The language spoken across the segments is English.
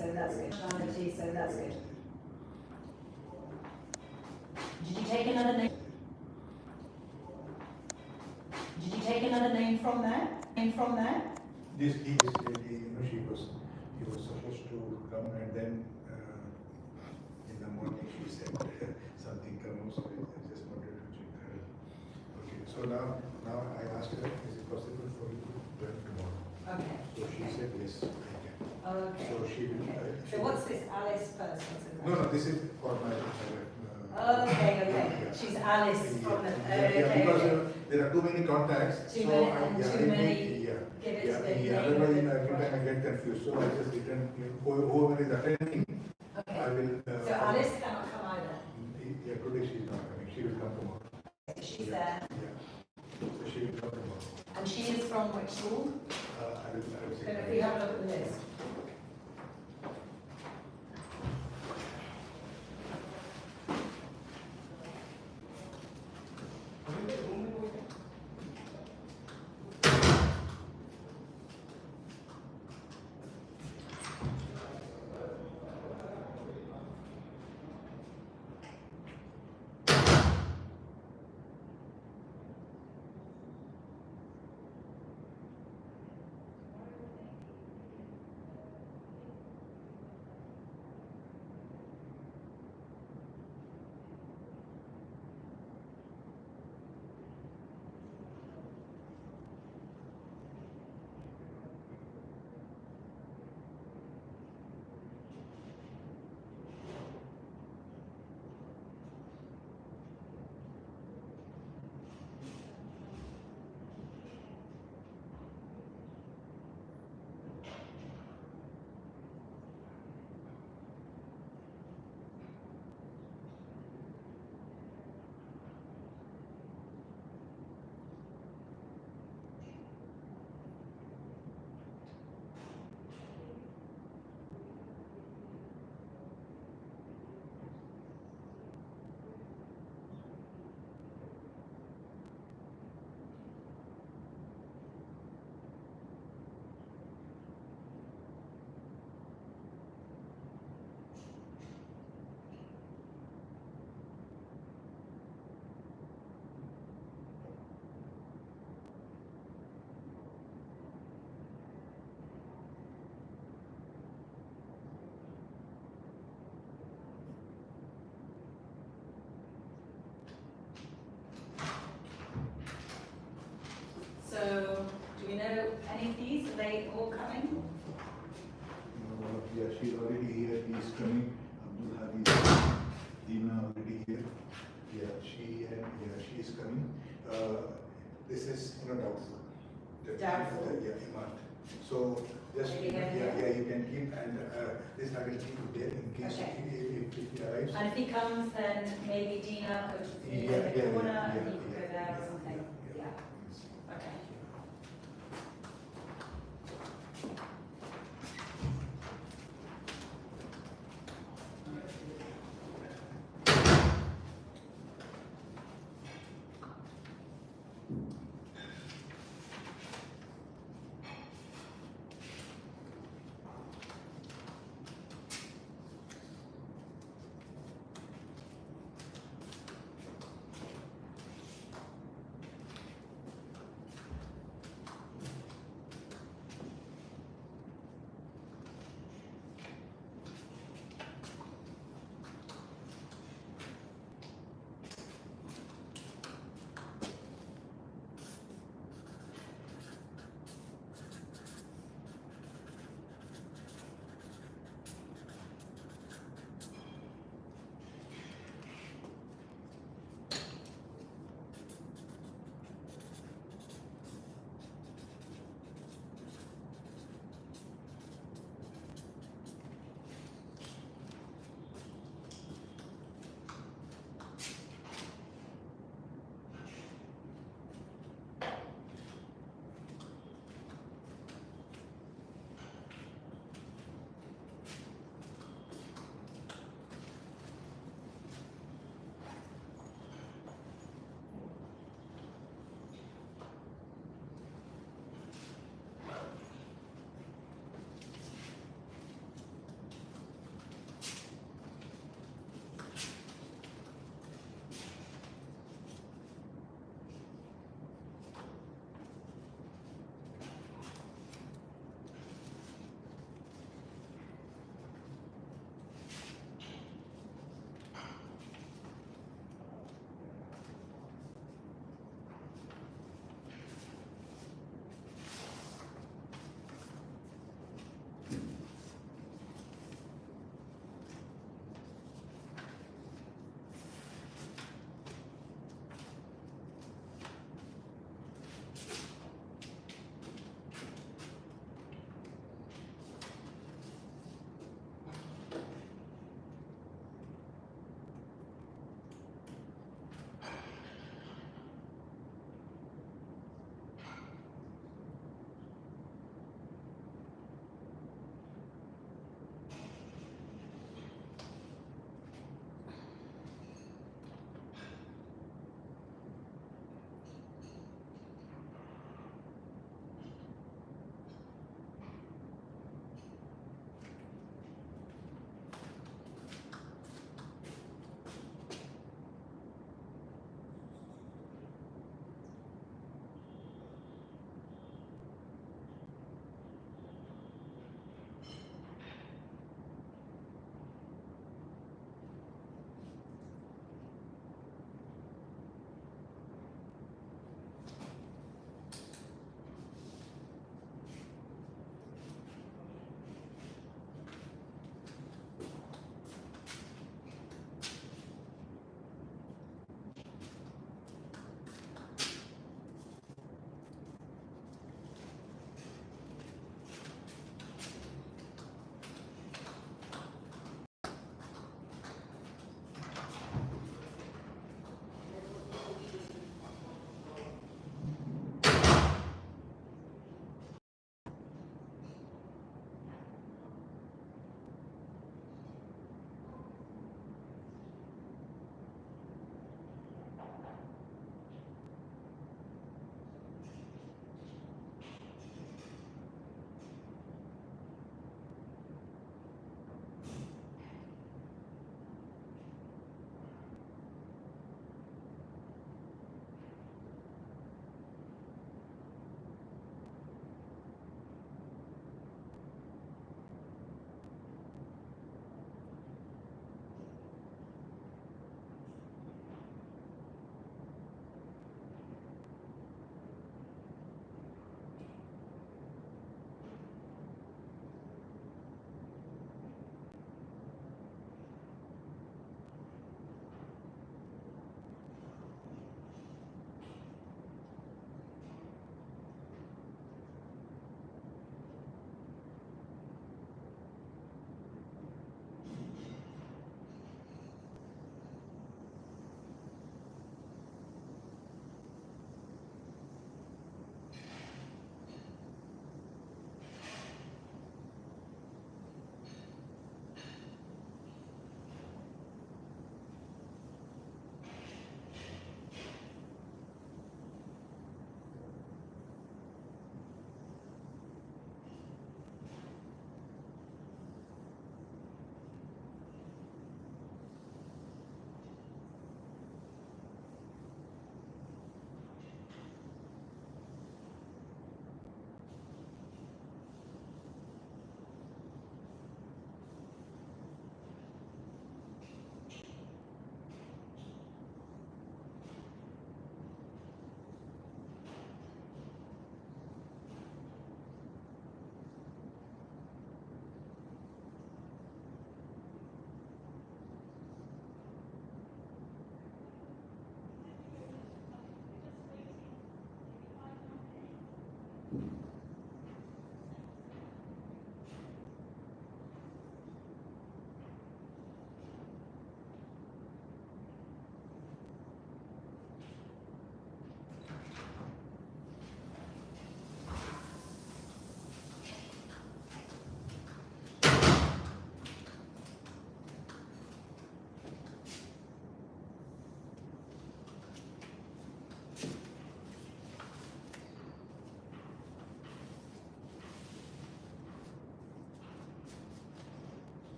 so that's good. Nationality, so that's good. Did you take another name? Did you take another name from there? This he was supposed to come, and then in the morning she said something comes, so I just wanted to check her. Okay, so now I asked her, is it possible for you to join tomorrow? Okay. So she said yes, I can. Okay. So she will. So what's this Alice person? No, this is for my. Okay. Yeah. She's Alice from the. Because there are too many contacts. Too so many. Give it to the name. Otherwise, every time I get confused, so I just return whoever is attending. Okay. I will. So Alice cannot come either. Yeah, today she is not coming. She will come tomorrow. She's there. Yeah. So she will come tomorrow. And she is from which school? I will So say. if you have a look at the list. So, do we know any of these? Are they all coming? Yeah, she's already here. He is coming. Abdul Hadi, Dina already here. Yeah, she is coming. This is doubtful. Doubtful. Yeah, Iman. So just you can keep, and this I will keep it there in case if he arrives. And if he comes, then maybe Dina could be in the corner and he could go there or something. Yeah. Okay.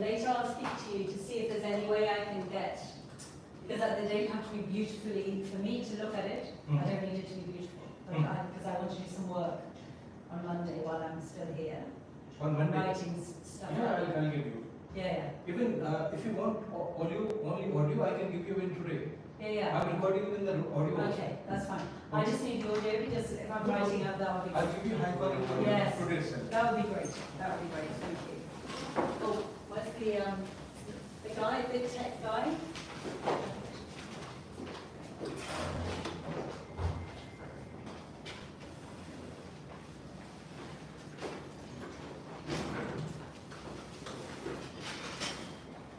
later I'll speak to you to see if there's any way I can get, because they don't have to be beautifully, for me to look at it, I don't need it to be beautiful, but because I want to do some work on Monday while I'm still here. On Monday? Writing stuff. Yeah, I'll give you. Yeah. Even if you want audio, only audio, I can give you in today. Yeah. I'm recording in the audio. Okay, that's fine. I just need the audio because if I'm writing up, that would be I'll great. give you high quality audio Yes. today, sir. That would be great. That would be great. Thank you. Oh, where's the guy, big tech guy?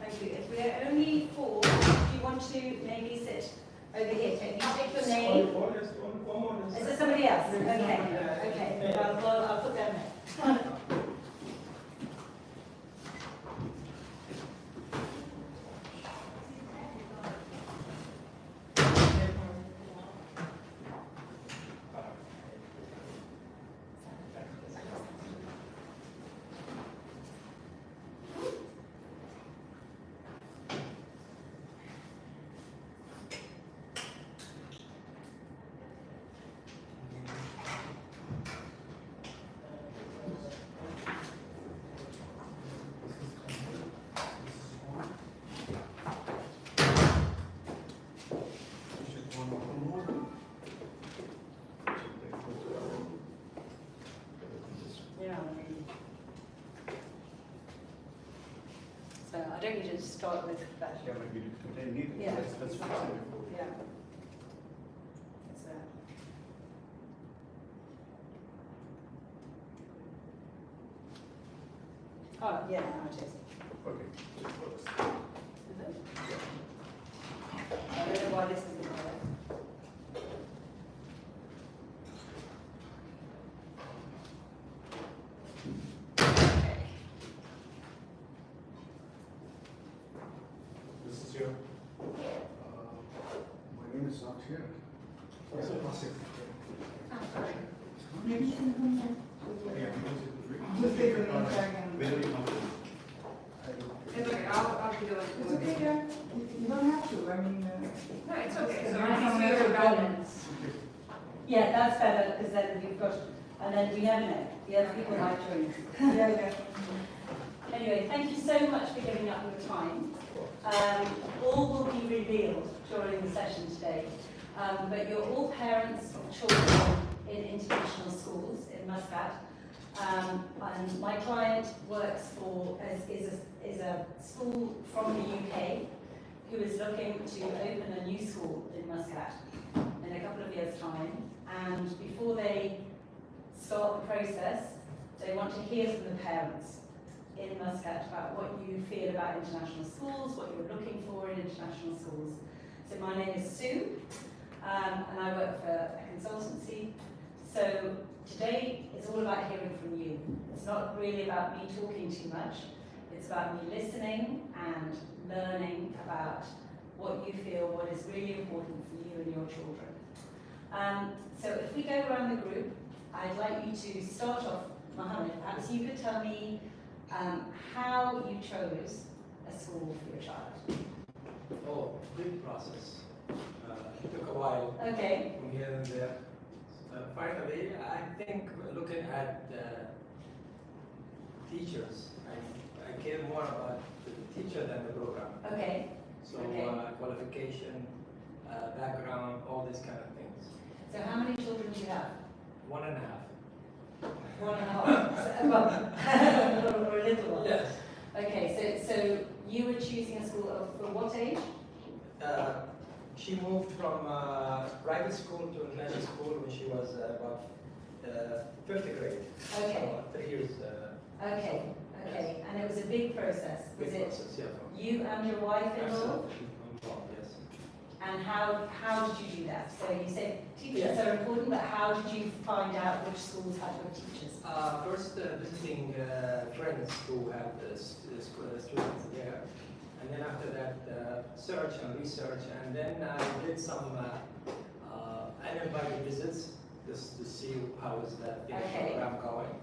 Thank you. If we're only four, do you want to maybe sit over here? Take your name. Is there somebody else? Okay. Okay. Well, I'll put them there. Yeah. So I don't need to start with that. Yeah, but we don't need it. Yeah. Let's fix it before. Yeah. It's oh, yeah, now it is. Okay. Just focus. Is it? I don't know why this isn't there. Okay. This is your. My name is not here. Is it possible? Oh, sorry. Maybe you can come here. Yeah, because it Just take your name tag and- Very comfortable. It's okay, I'll be doing It's okay, yeah. You don't have to, I mean, No, it's okay, so Yeah, I some need to other go Balance. Yeah, that's better because then we've got, and then we never know, the other people might join. yeah, yeah. Anyway, thank you so much for giving up your time. All will be revealed during the session today, but you're all parents of children in international schools in Muscat. And my client works for, is a school from the UK who is looking to open a new school in Muscat in a couple of years' time. And before they start the process, they want to hear from the parents in Muscat about what you feel about international schools, what you're looking for in international schools. So my name is Sue, and I work for a consultancy. So today is all about hearing from you. It's not really about me talking too much. It's about me listening and learning about what you feel, what is really important for you and your children. So if we go around the group, I'd like you to start off, Mohammed, perhaps you could tell me how you chose a school for your child. Oh, big process. It took a while Okay. from here and there. Finally, I think looking at teachers, I care more about the teacher than the program. Okay. So Okay. qualification, background, all these kind of things. So how many children do you have? 1.5. 1.5. Or a little one? Yes. Okay, so you were choosing a school for what age? She moved from private school to international school when she was about 5th grade. Okay. So 3 years. Okay, okay. And it was a big process. Was Big it process, yeah. you and your wife involved? Absolutely. Involved, yes. And how did you do that? So you said teachers Yes. are important, but how did you find out which schools had good teachers? First, visiting friends who had students there, and then after that, search and research, and then I did some uninvited visits just to see how is that Okay. program going.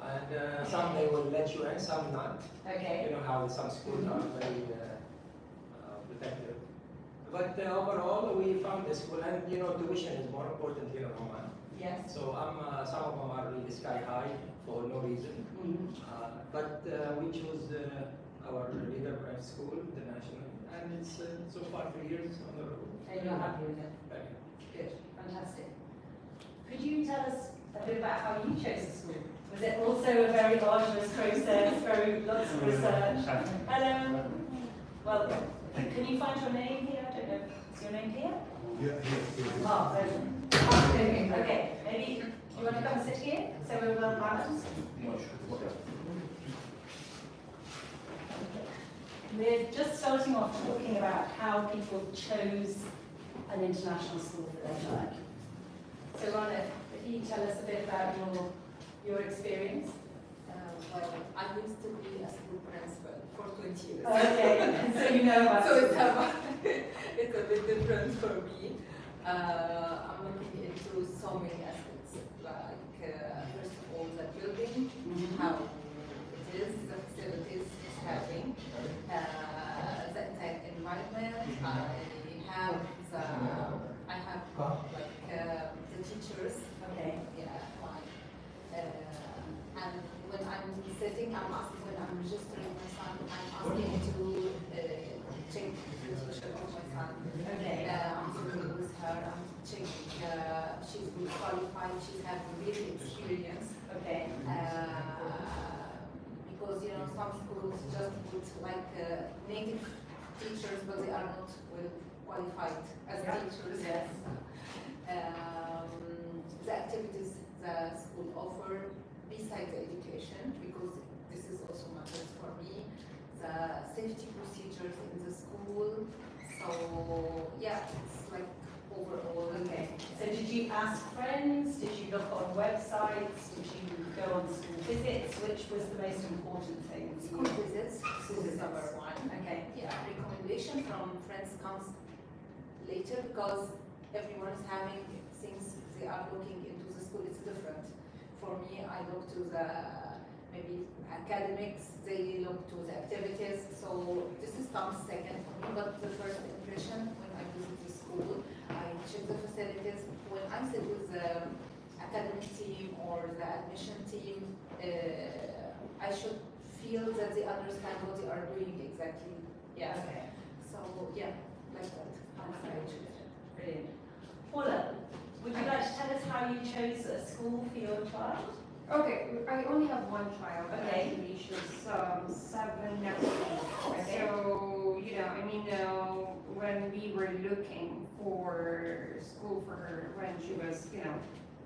And some they will let you in, some not. Okay. You know how some schools are very protective. But overall, we found this school, and you know, tuition is more important here in Oman. Yes. So some of them are really sky high for no reason. Mhm. But we chose our leader private school, the national, and it's so far 3 years on the road. And you're happy with it? Very Good, fantastic. Could you tell us a bit about how you chose the school? Was it also a very arduous process, very lots of research? Hello. Well, can you find your name here? I don't know. Is your name here? Yeah. Oh, there. Okay, maybe you want to come and sit here so we're well balanced? We're just starting off talking about how people chose an international school for their child. So Rana, if you tell us a bit about your experience. Well, I used to be a school principal for 20 years. Okay, so you know about So it's schools. it's a bit different for me. I'm looking into so many aspects, like first of all the building, how it is, the facilities it's having, the entire environment. I have like the teachers. Okay. Yeah, fine. And when I'm sitting, I'm asking, when I'm registering my son, I'm asking to check the tuition of my son. Okay. I'm sitting with her, I'm checking, she's been qualified, she's having really experience. Okay. Because, you know, some schools just put like native teachers, but they are not well qualified as teachers. Yes. The activities the school offer besides the education, because this is also matters for me, the safety procedures in the school. So yeah, it's like overall. Okay. So did you ask friends? Did you look on websites? Did you go on school visits? Which was the most important thing? School visits, school is visits. number one. Okay. Yeah, recommendation from friends comes later because everyone is having things they are looking into the school. It's different. For me, I look to the maybe academics, they look to the activities. So this is comes second for me, but the first impression when I visit the school, I check the facilities. When I sit with the academic team or the admission team, I should feel that they understand what they are doing exactly. Yeah. Okay. So yeah, like that. How I choose it. Brilliant. Paula, would you like to tell us how you chose a school for your child? Okay, I only have one child, Okay. actually, she's 7 next week. Okay. So, you know, I mean, when we were looking for school for her when she was, you know,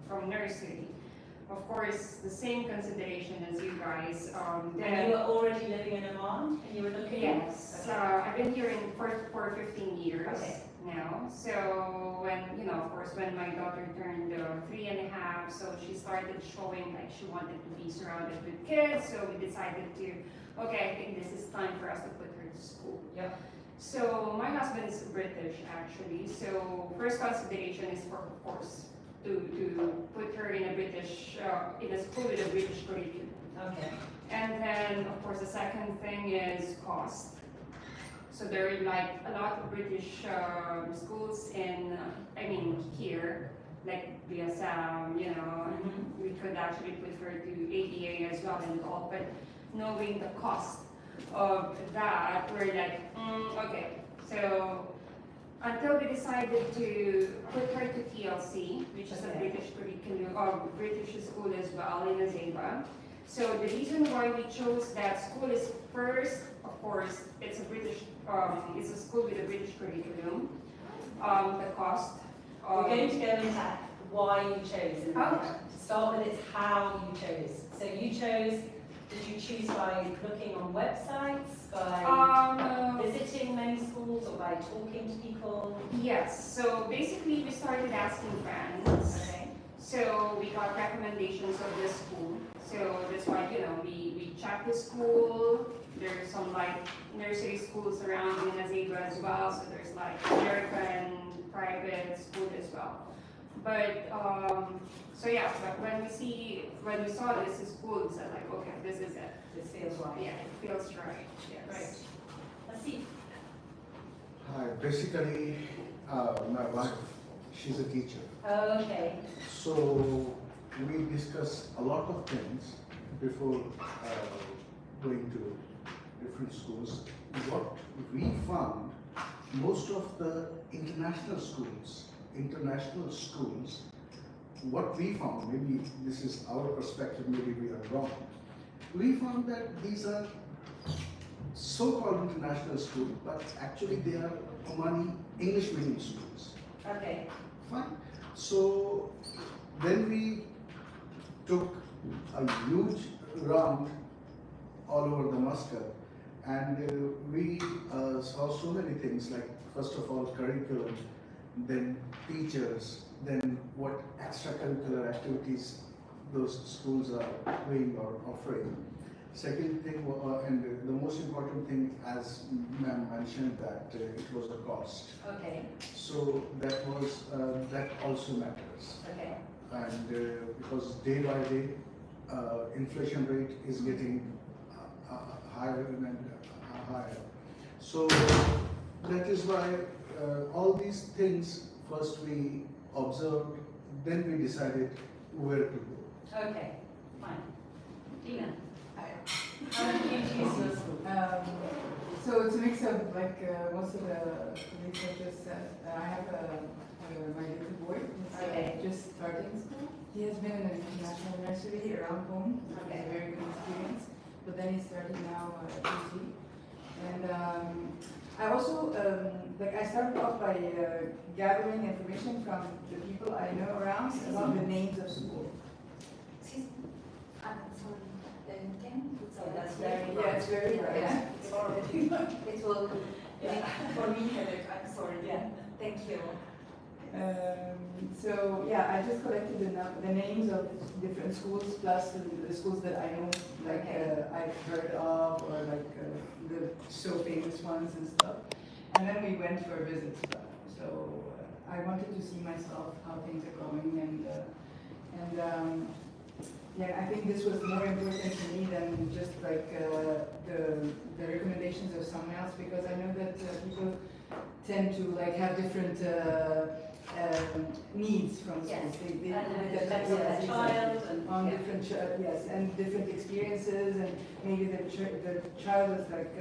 from nursery, of course, the same consideration as you guys. And you were already living in Oman and you were looking? Yes, Okay. I've been here for 15 years Okay. now. So when, you know, of course, when my daughter turned 3.5, so she started showing like she wanted to be surrounded with kids. So we decided to, okay, I think this is time for us to put her to school. Yeah. So my husband is British actually. So first consideration is for, of course, to put her in a British, in a school with a British curriculum. Okay. And then, of course, the second thing is cost. So there are like a lot of British schools in, I mean, here, like BSM, you know, we could actually put her to ADA as well and all, but knowing the cost of that, we're like, okay. So until we decided to put her to TLC, which is a Okay. British curriculum, or British school as well in Azeba. So the reason why we chose that school is first, of course, it's a British, it's a school with a British curriculum. The cost. We're going to go into why you chose. And Oh. to start with, it's how you chose. So you chose, did you choose by looking on websites, by visiting many schools, or by talking to people? Yes, so basically we started asking friends. Okay. So we got recommendations of this school. So that's why, you know, we checked the school. There's some like nursery schools around in Azeba as well. So there's like American private school as well. But so yeah, but when we saw this school, we said like, okay, this is it. This feels right. Yeah, it feels right. Yes. Great. Let's see. Hi, basically, my wife, she's a teacher. Oh, okay. So we discuss a lot of things before going to different schools. What we found, most of the international schools, what we found, maybe this is our perspective, maybe we are wrong. We found that these are so-called international schools, but actually they are Omani English medium schools. Okay. Fine. So then we took a huge round all over the Muscat, and we saw so many things, like first of all curriculum, then teachers, then what extracurricular activities those schools are doing or offering. Second thing, and the most important thing, as ma'am mentioned, that it was the cost. Okay. So that was that also matters, Okay. and because day by day, inflation rate is getting higher and higher. So that is why all these things first we observed, then we decided where to go. Okay. Fine. Dina. How would you choose your school? So it's a mix of like most of the researchers said. I have my little boy. He's Okay. just starting school. He has been in an international nursery around home. So Okay. it's a very good experience. But then he's starting now PG. And I also like I started off by gathering information from the people I know around about the names of schools. Excuse me. I'm sorry. Can you put Oh, some- that's very Yeah, it's very bright. Yeah, it's horrible. It will, Yeah. for me, headache, I'm sorry. Yeah. Thank you. So yeah, I just collected the names of different schools plus the schools that I know, like I've heard of, or like the so famous ones and stuff. And then we went for visits. So I wanted to see myself how things are going, and yeah, I think this was more important to me than just like the recommendations of someone else, because I know that people tend to like have different needs from schools. Yes. They And that- depends on yes, the child and. on yeah. different, yes, and different experiences, and maybe the child is like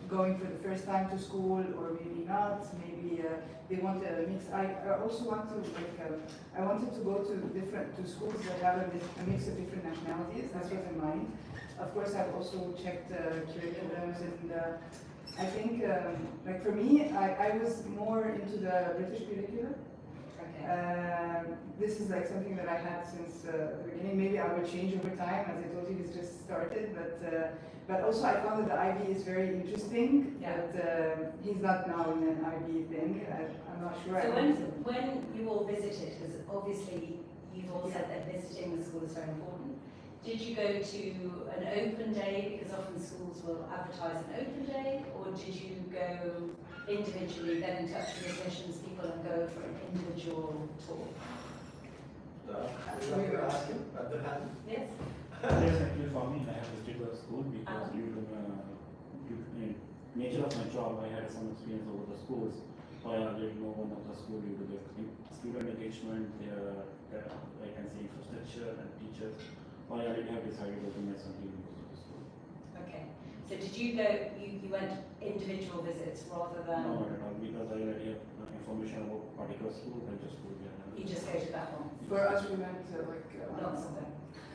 going for the first time to school, or maybe not, maybe they want a mix. I also want to, like, I wanted to go to schools that have a mix of different nationalities. That was in mind. Of course, I've also checked curriculums, and I think, like for me, I was more into the British curriculum. Okay. This is like something that I had since the beginning. Maybe I would change over time, as I told you, this just started. But also I found that the IB is very interesting. Yeah. But he's not now in an IB thing. I'm not sure. So when you all visited, because obviously you've all said that visiting the school is very important, did you go to an open day, because often schools will advertise an open day, or did you go individually, get in touch with admissions people and go for an individual talk? We were asking, Abdulhan. Yes? Yes, actually for me, I have visited the school because due to the nature of my job, I had some experience over the schools. So I already know one of the school due to the student engagement, their I can say infrastructure and teachers. So I already have decided to my son to go to the school. Okay. So did you go, you went individual visits rather than, No, not at all, because I already have information about particular school, I just go there. you just go to that one? For us, we went like Lots of them.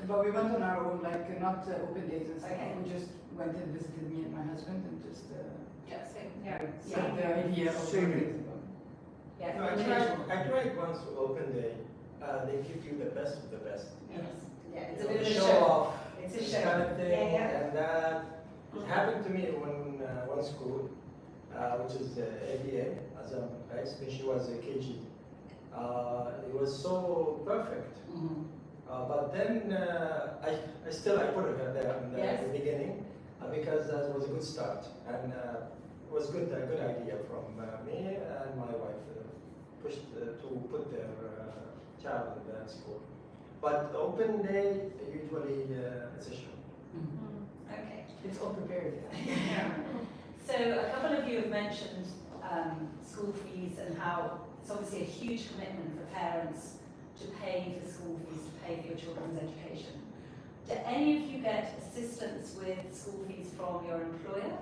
but we went on our own, like not open days and stuff. Okay. We just went and visited me and my husband, and just Yeah, same. Yeah. set the idea of Same what here. it's about. Yeah. No, I tried once open day. They give you the best of the best. Yes. Yeah, it's a You bit of a show show. off. It's a this show. kind of thing, Yeah, yeah. and that it happened to me in one school, which is ABA, Azam, right? When she was a KG. It was so perfect. Mhm. But then I put her there in Yes. the beginning because that was a good start, and it was a good idea from me and my wife pushed to put their child in the school. But open day, usually session. Okay. It's all prepared. So a couple of you have mentioned school fees and how it's obviously a huge commitment for parents to pay for school fees, to pay for your children's education. Do any of you get assistance with school fees from your employer,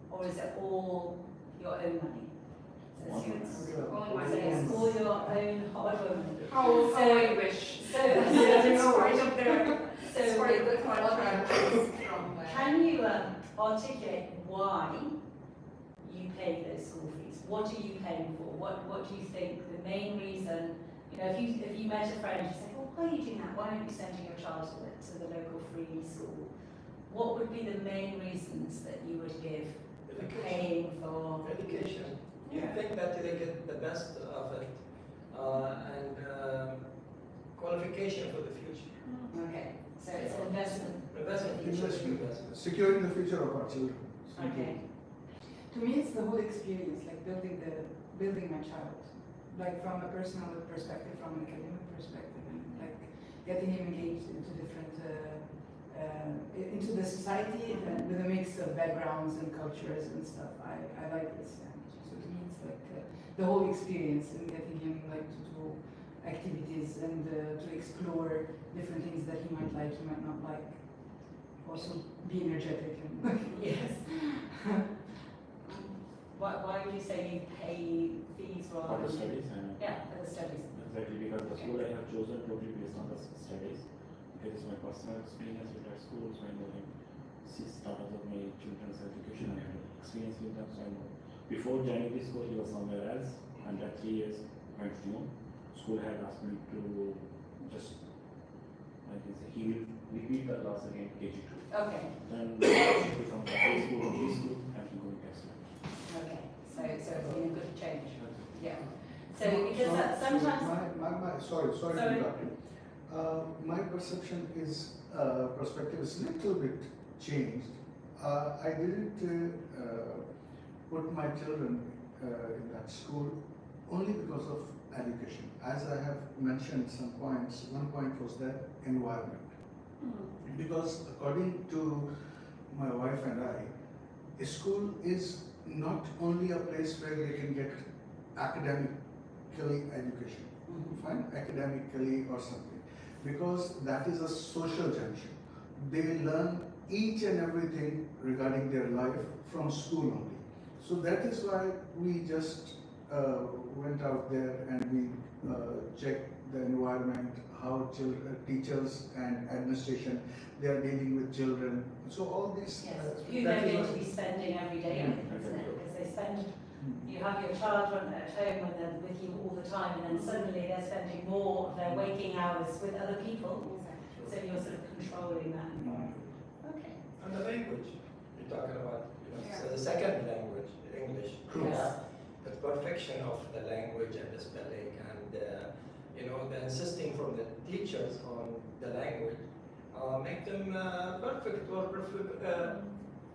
or is it all your own money? So it's Own money. so it's all your own hard work. How I wish. It's for a good So from. can you articulate why you pay those school fees? What are you paying for? What do you think the main reason? You know, if you met a friend, you say, well, why are you doing that? Why aren't you sending your child to the local free school? What would be the main reasons that you would give for paying for Education. You Yeah. think that they get the best of it and qualification for the future. Okay, so it's an investment. Investment. Securing the future of our children. Okay. To me, it's the whole experience, like building my child, like from a personal perspective, from an academic perspective, and like getting him engaged into different, into the society and with a mix of backgrounds and cultures and stuff. I like this. Yeah. So to me, it's like the whole experience and getting him like to do activities and to explore different things that he might like, he might not like. Also be energetic and Yes. Why would you say you pay fees For rather the than? studies, and Yeah, for the studies. exactly, because the school I have chosen totally based on the studies. It is my personal experience with that schools, when I see started of my children's education, I had experience with them, so I know. Before joining this school, he was somewhere else, and that 3 years went to school had asked me to just, I can say, he will repeat the class again, KG2. Okay, Then he from the high school to preschool, and he going next level. okay, so it's been a good change, yeah. So because that sometimes, Sorry Sorry. to interrupt you. My perception is, perspective is little bit changed. I didn't put my children in that school only because of education. As I have mentioned some points, one point was that environment. Because according to my wife and I, a school is not only a place where they can get academically education, fine, academically or something, because that is a social junction. They learn each and everything regarding their life from school only. So that is why we just went out there and we checked the environment, how teachers and administration, they are dealing with children. So all these. yes, who they're going to be spending every day, isn't it? Because they spend, you have your child at home and they're with you all the time, and then suddenly they're spending more of their waking hours with other people. So you're sort of controlling that environment. Okay. And the language, you're talking about, so the second language, English. Yes. The perfection of the language and the spelling and, the insisting from the teachers on the language, make them perfect or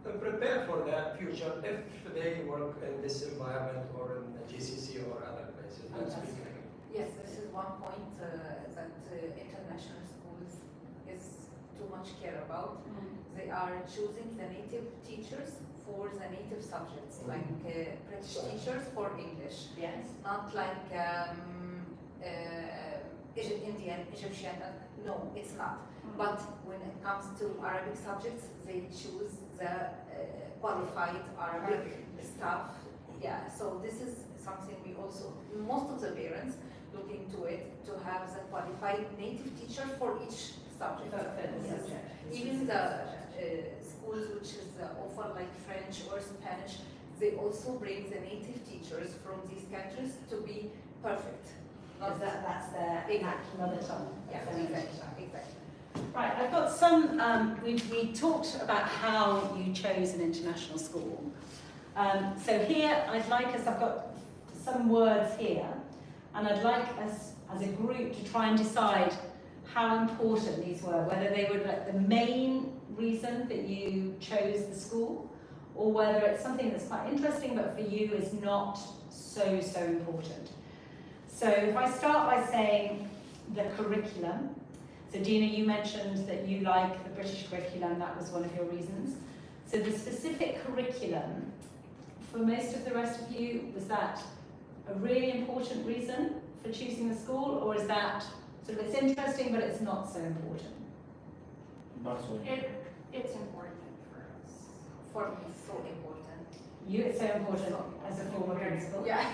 prepare for the future if they work in this environment or in the GCC or other places. Fantastic. Yes, this is one point that international schools is too much care about. They are choosing the native teachers for the native subjects, like British teachers for English, Yes. not like Indian, Egyptian. No, it's not. But when it comes to Arabic subjects, they choose the qualified Arabic staff. Yeah, so this is something we also, most of the parents look into it to have the qualified native teacher for each subject. Yes. Even the schools which is offer like French or Spanish, they also bring the native teachers from these countries to be perfect. Because that's their mother tongue. Yeah, That's their mother exactly, tongue. exactly. Right, I've got some, we talked about how you chose an international school. So here, I've got some words here, and I'd like us as a group to try and decide how important these were, whether they were like the main reason that you chose the school, or whether it's something that's quite interesting but for you is not so important. So if I start by saying the curriculum. So Dina, you mentioned that you like the British curriculum, that was one of your reasons. So the specific curriculum, for most of the rest of you, was that a really important reason for choosing the school, or is that sort of it's interesting but it's not so important? Not so. It's important for us. For me, it's so important. You, it's so important as a former principal. Yeah.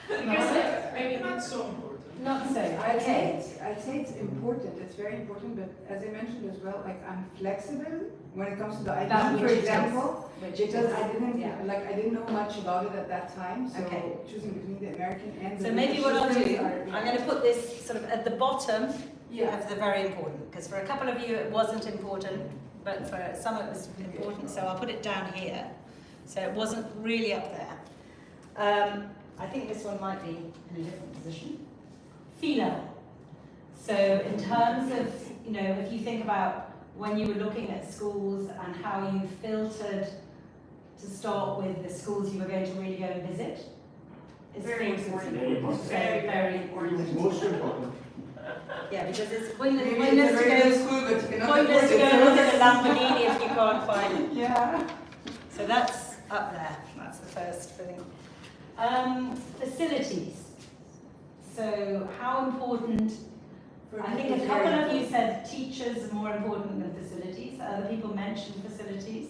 Because Maybe not so important. Not so, I'd okay. say it's important, it's very important, but as I mentioned as well, like I'm flexible when it comes to the ID, for example. Because I didn't know much about it at that time, so Okay. choosing between the American and the So maybe British what I'll do, systems are- I'm going to put this sort of at the bottom Yeah. of the very important, because for a couple of you it wasn't important, but for some it was important, so I'll put it down here. So it wasn't really up there. I think this one might be in a different position. Philo. So in terms of, you know, if you think about when you were looking at schools and how you filtered to start with the schools you were going to really go and visit, is Very schools important. Very important. Very important. It's most important. Yeah, because it's Maybe pointless it's a to very go, good school, but you cannot pointless afford to it. go look at a Lamborghini if you can't find it. Yeah. So that's up there. That's the first thing. Facilities. So how important? I think a couple of you said teachers are more important than facilities. Other people mentioned facilities.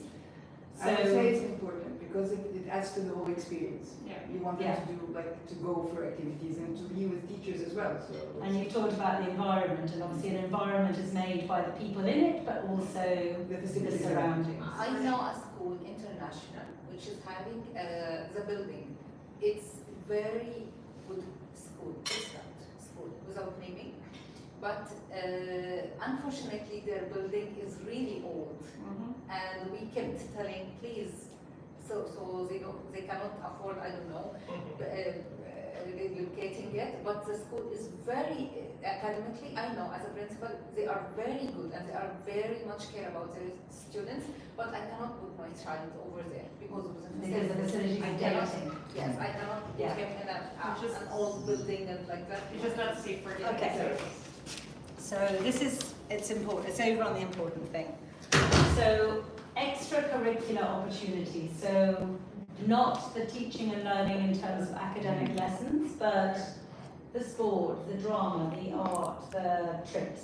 I would say it's important because it adds to the whole experience. Yeah. You want them Yeah. to do, like, to go for activities and to be with teachers as well, so. And you've talked about the environment, and obviously an environment is made by the people in it, but also The the facilities. surroundings. I know a school, international, which is having the building. It's very good school, excellent school, without naming. But unfortunately, their building is really old. And we kept telling, please, so they cannot afford, I don't know, relocating it, but the school is very, academically, I know as a principal, they are very good and they are very much care about their students, but I cannot put my child over there because of the Because the facilities I are cannot, dating. yes, I cannot put Yeah. him in It's just- an old building and like that. It's just not safe for kids. Okay. So this is, it's important, it's over on the important thing. So extracurricular opportunities, so not the teaching and learning in terms of academic lessons, but the sport, the drama, the art, the trips.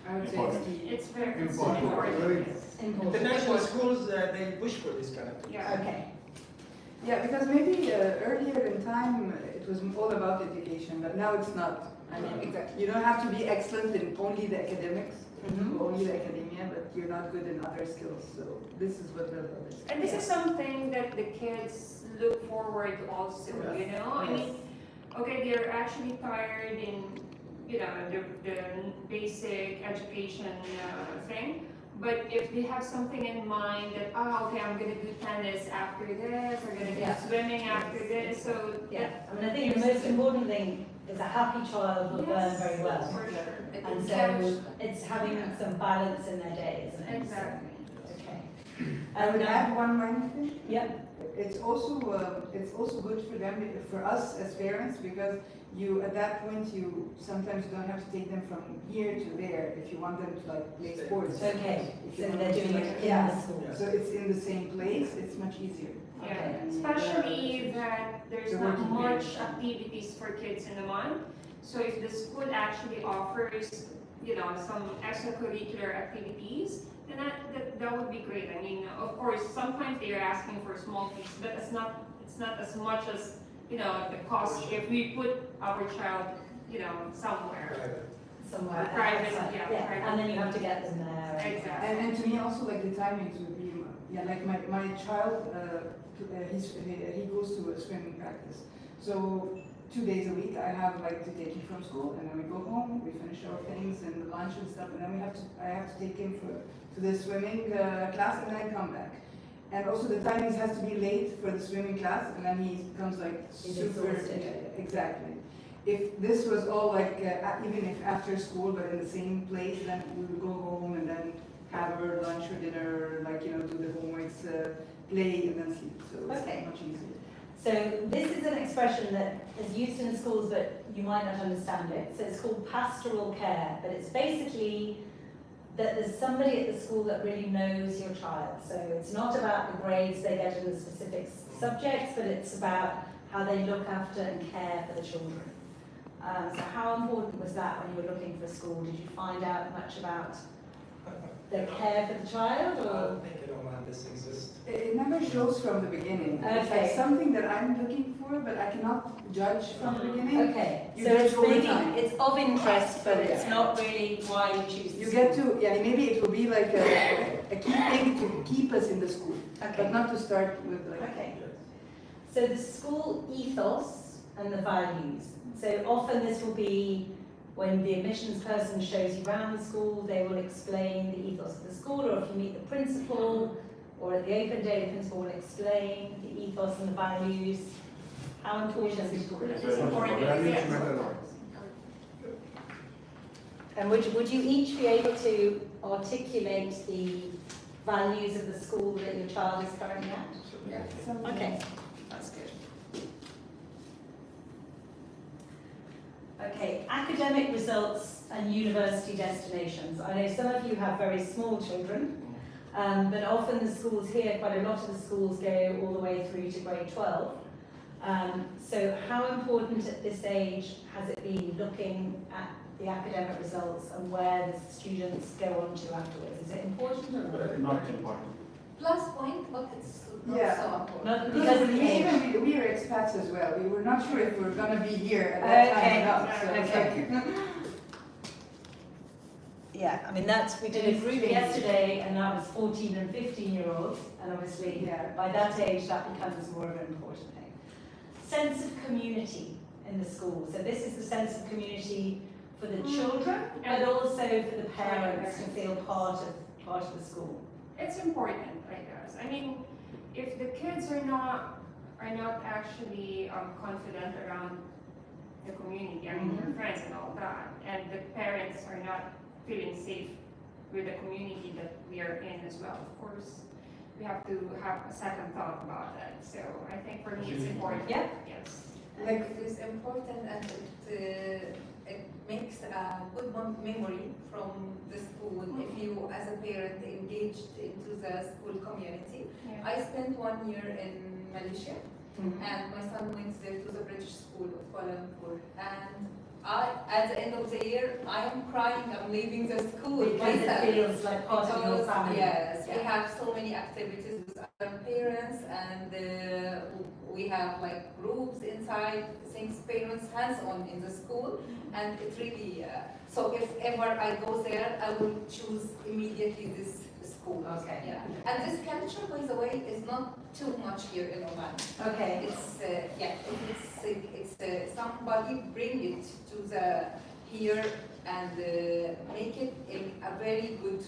I would say Important. It's very Important. Very important. Important. International schools, they push for this kind of thing. Yeah. Okay. Yeah, because maybe earlier in time, it was all about education, but now it's not. I mean, Exactly. you don't have to be excellent in only the academics, Mhm. or only the academia, but you're not good in other skills, so this is what the love is. And this is something that the kids look forward to also, you know? I mean, okay, they're actually tired in, you know, the basic education thing. But if they have something in mind that, okay, I'm gonna do tennis after this, I'm gonna do Yeah. swimming after this, so. Yeah, I mean, I think the most important thing is a happy child will learn Yes, very well. for sure. And so it's having some balance in their day, isn't it? Exactly. Okay. I would add one minor thing. Yep. It's also good for them, for us as parents, because you, at that point, you sometimes don't have to take them from here to there if you want them to like play sports. Okay, If you so want they're them to, doing like, it in the school. So it's in the same place, it's much easier. Yeah, Okay. especially that there's The not working much parents. activities for kids in the month. So if the school actually offers, you know, some extracurricular activities, then that would be great. I mean, of course, sometimes they are asking for small fees, but it's not as much as, you know, the cost if we put our child, you know, somewhere. Somewhere. Private, outside. yeah, private. And then you have to get them there. Exactly. And to me also, like, the timings would be, yeah, like my child, he goes to a swimming practice. So 2 days a week, I have like to take him from school, and then we go home, we finish our things and the lunch and stuff, and then I have to take him to the swimming class, and then come back. And also the timings has to be late for the swimming class, and then he becomes like He's super, exhausted. exactly. If this was all like, even if after school, but in the same place, then we would go home and then have our lunch or dinner, like, you know, do the homeworks, play, and then sleep. So it's Okay. much easier. So this is an expression that is used in schools, but you might not understand it. So it's called pastoral care, but it's basically that there's somebody at the school that really knows your child. So it's not about the grades they get in the specific subjects, but it's about how they look after and care for the children. So how important was that when you were looking for a school? Did you find out much about the care for the child, or? Thank you, Roman, this exists. It never shows from the beginning. It's like Okay. something that I'm looking for, but I cannot judge from the beginning. Okay, You so judge it's over maybe, time. it's of interest, but it's Yeah. not really why you choose the You school. get to, yeah, maybe it will be like a key thing to keep us in the school, Okay. but not to start with like. Okay. So the school ethos and the values. So often this will be when the admissions person shows you around the school, they will explain the ethos of the school, or if you meet the principal, or at the open day, the principal will explain the ethos and the values. How important is It's it? important. Values matter a lot. And would you each be able to articulate the values of the school that your child is currently at? Okay, that's good. Okay, academic results and university destinations. I know some of you have very small children, but often the schools here, quite a lot of the schools go all the way through to grade 12. So how important at this age has it been looking at the academic results and where the students go on to afterwards? Is it important or not? Not important. Plus point, but it's not Yeah. so important. Not Because because of we the age. even we are expats as well. We were not sure if we were gonna be here at that Okay, time or not. So it's okay. like, Yeah, I mean we did a group yesterday and that was 14 and 15-year-olds, and obviously Yeah. by that age that becomes more of an important thing. Sense of community in the school. So this is the sense of community for the children, but also for the parents to feel part of the school. It's important, I guess. I mean, if the kids are not actually confident around the community, I mean, their friends and all that, and the parents are not feeling safe with the community that we are in as well, of course, we have to have a second thought about that. So I think for me it's important. Yeah. Yes. Like it is important, and it makes a good memory from the school if you as a parent engaged into the school community. Yeah. I spent 1 year in Malaysia, and my son went there to the British school of Kuala Lumpur, and at the end of the year I am crying, I'm leaving the school Because it myself. feels like part of your Because, family. yes, we Yeah. have so many activities with other parents, and we have like groups inside, things parents hands-on in the school, and it really, so if ever I go there, I will choose immediately this school. Okay. Yeah, and this culture, by the way, is not too much here in Oman. Okay. It's, yeah, it's somebody bring it to the here and make it in a very good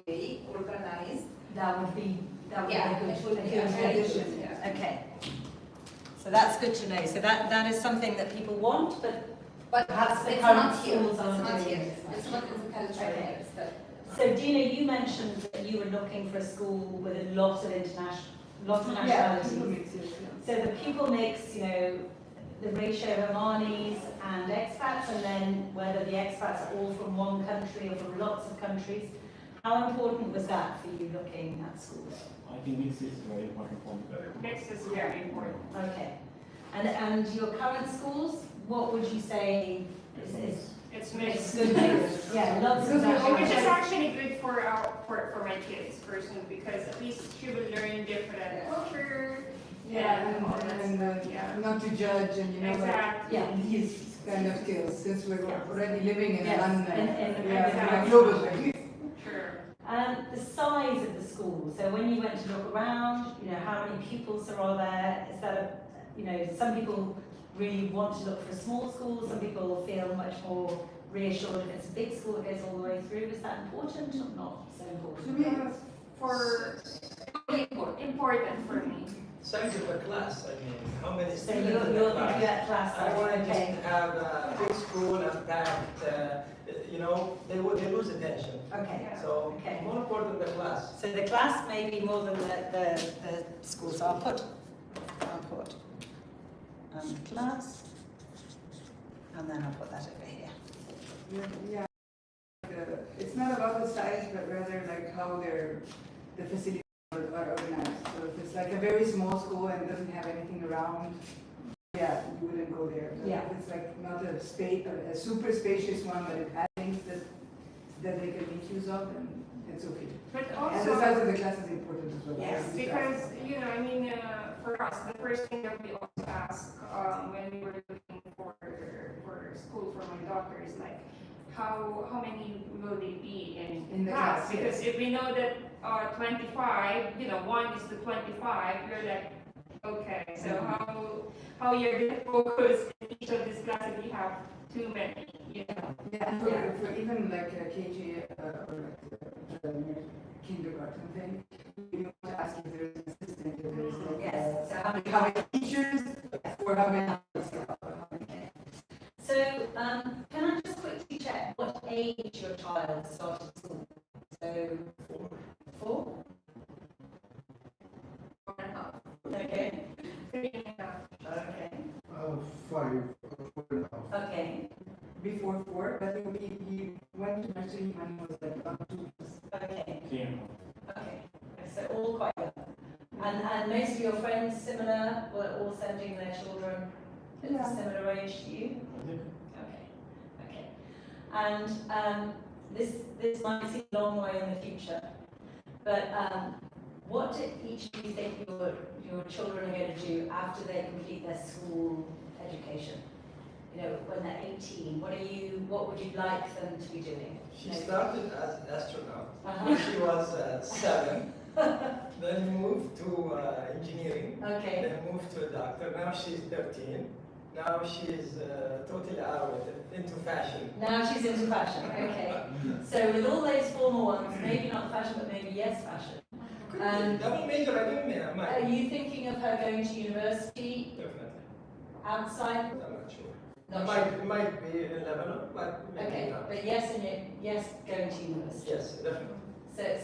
way, organized. That would be Yeah, a good it would be a good very addition. good, yeah. Okay. So that's good to know. So that is something that people want, but But perhaps the it's current not here, schools it's aren't not doing here, it as much. it's not in the culture Okay. here. So Dina, you mentioned that you were looking for a school with a lot of nationalities. So the pupil mix, you know, the ratio of Omanis and expats, and then whether the expats are all from one country or from lots of countries. How important was that for you looking at schools? I think mix is very important for me. Mix is very important. Okay. And your current schools, what would you say is It's it's mixed. good mix? Yeah, lots of Which is nationalities. actually good for my kids personally, because at least she will learn different culture. Yeah, and all that and stuff, yeah. not to judge and Exactly. Yeah. these kind of skills, since we're already living in Yes, a exactly. global thing. Sure. The size of the school. So when you went to look around, you know, how many pupils there are there? Is that a, you know, some people really want to look for a small school. Some people feel much more reassured if it's a big school that goes all the way through. Is that important or not so important? Important for me. Size of a class, I mean, how many So students you're in the looking class? at class I size, want to okay. just have a big school and packed, you know, they lose attention. Okay. So Okay. more important the class. So the class may be more than the school. So I'll put. class. And then I'll put that over here. Yeah, it's not about the size, but rather like how the facilities are organized. So if it's like a very small school and doesn't have anything around, yeah, you wouldn't go there. But Yeah. if it's like not a super spacious one, but it has things that they can make use of, then it's okay. But And the size also, of the class is important as well. Yes, because, you know, I mean, for us, the first thing that we also ask when we were looking for school for my daughter is like, how many will they be in the class? class, Because yes. if we know that 25, you know, 1 is to 25, you're like, okay, so how you're going to focus in each of these classes if you have too many, you know? Yeah, and for even like a KG or like the kindergarten thing, you want to ask if there's an assistant, if there's like Yes, so how many- how many teachers, or how many. So, can I just quickly check what age your child started school? So, 4? 4.5. Okay. 3.5. Okay. 5, 4.5. Okay. Before 4, but he went to nursery when he was like about 2. Okay. 3.5. Okay. So all quite young. And most of your friends similar, were all sending their children at Yeah. a similar age to you? Okay. Okay. And this might seem a long way in the future, but what do each of you think your children are going to do after they complete their school education? You know, when they're 18, what would you like them to be doing? She started as an astronaut Uh-huh. when she was 7, then moved to engineering, Okay. then moved to a doctor. Now she's 13. Now she's totally out of it, into fashion. Now she's into fashion. Okay. So with all those formal ones, maybe not fashion, but maybe yes fashion. Double major again, Are ma'am. you thinking of her going to university Definitely. outside? I'm not sure. Not It might be in Lebanon, but maybe Okay, not. but yes, going to university. Yes, definitely.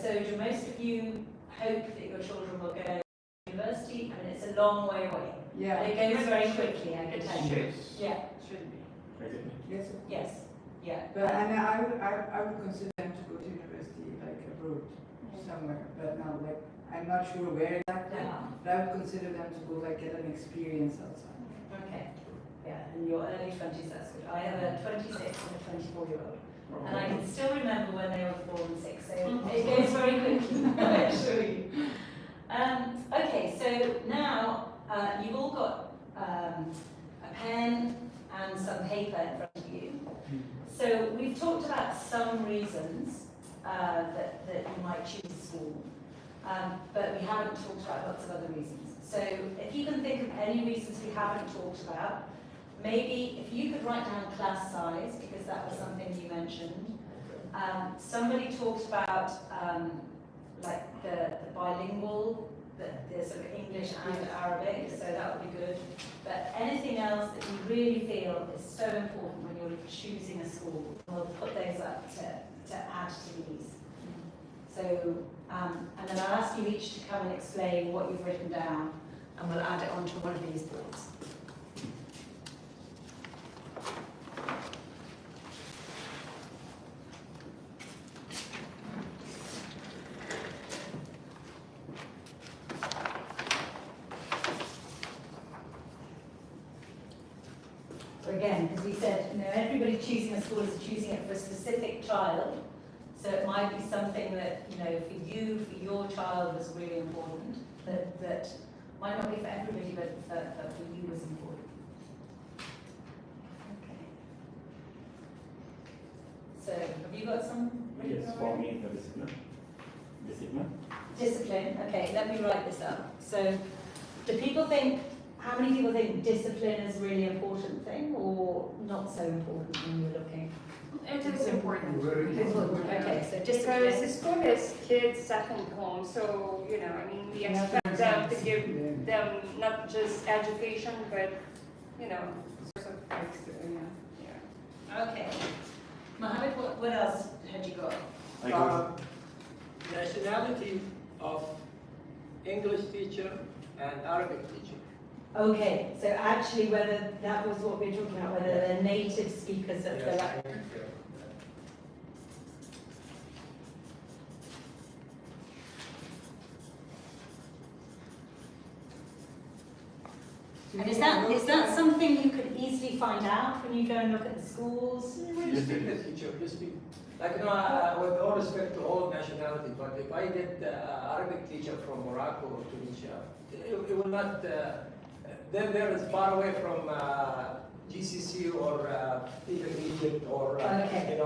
So do most of you hope that your children will go to university? I mean, it's a long way away. Yeah. But it goes very quickly, I can It tell you. should. Yeah, Should be. Basically. Yes. yes, yeah. But and I would consider them to go to university like abroad somewhere, but now like I'm not sure where exactly. Yeah. But I would consider them to go like get an experience outside. Okay. Yeah, in your early 20s, that's good. I have a 26 and a 24-year-old. And I can still remember when they were 4 and 6, so it goes very quickly, I assure you. Okay, so now you've all got a pen and some paper in front of you. So we've talked about some reasons that you might choose school, but we haven't talked about lots of other reasons. So if you can think of any reasons we haven't talked about, maybe if you could write down class size, because that was something you mentioned. Somebody talked about like the bilingual, the sort of English and Arabic, so that would be good. But anything else that you really feel is so important when you're choosing a school, we'll put those up to add to these. So, and then I'll ask you each to come and explain what you've written down, and we'll add it onto one of these boards. So again, because we said, you know, everybody choosing a school is choosing it for a specific child. So it might be something that, you know, for you, for your child was really important, that might not be for everybody, but for you was important. Okay. So have you got some? Yes, for me, the discipline. Discipline. Discipline, okay, let me write this up. So do people think, how many people think discipline is a really important thing or not so important when you're looking? It is important. Very important. Okay, so Because discipline. school is kids' second home, so, you know, I mean, we expect them to give them not just education, but, you know, sort of Extra, yeah. yeah. Okay. Mohammed, what else had you got? I got Nationality of English teacher and Arabic teacher. Okay, so actually whether that was what we were talking about, whether they're native speakers of the Yes, language. thank you. And is that something you could easily find out when you go and look at the schools? You speak the teacher, you speak. Like, with all respect to all nationalities, but if I get Arabic teacher from Morocco or Tunisia, it will not, then there is far away from GCC or even Egypt or, Okay.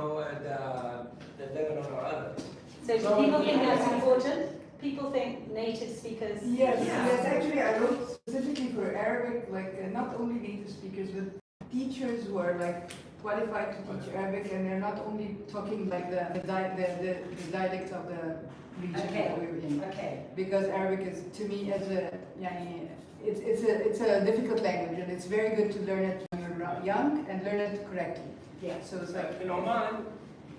and Lebanon or others. So do people think that's important? People think native speakers. Yes, yes, actually I wrote specifically for Arabic, like not only native speakers, but teachers who are like qualified to teach Arabic, and they're not only talking like the dialect of the region that we were in. Okay. Because Arabic is, to me, as a, it's a difficult language, and it's very good to learn it when you're young and learn it correctly. Yeah. So it's like, In Oman,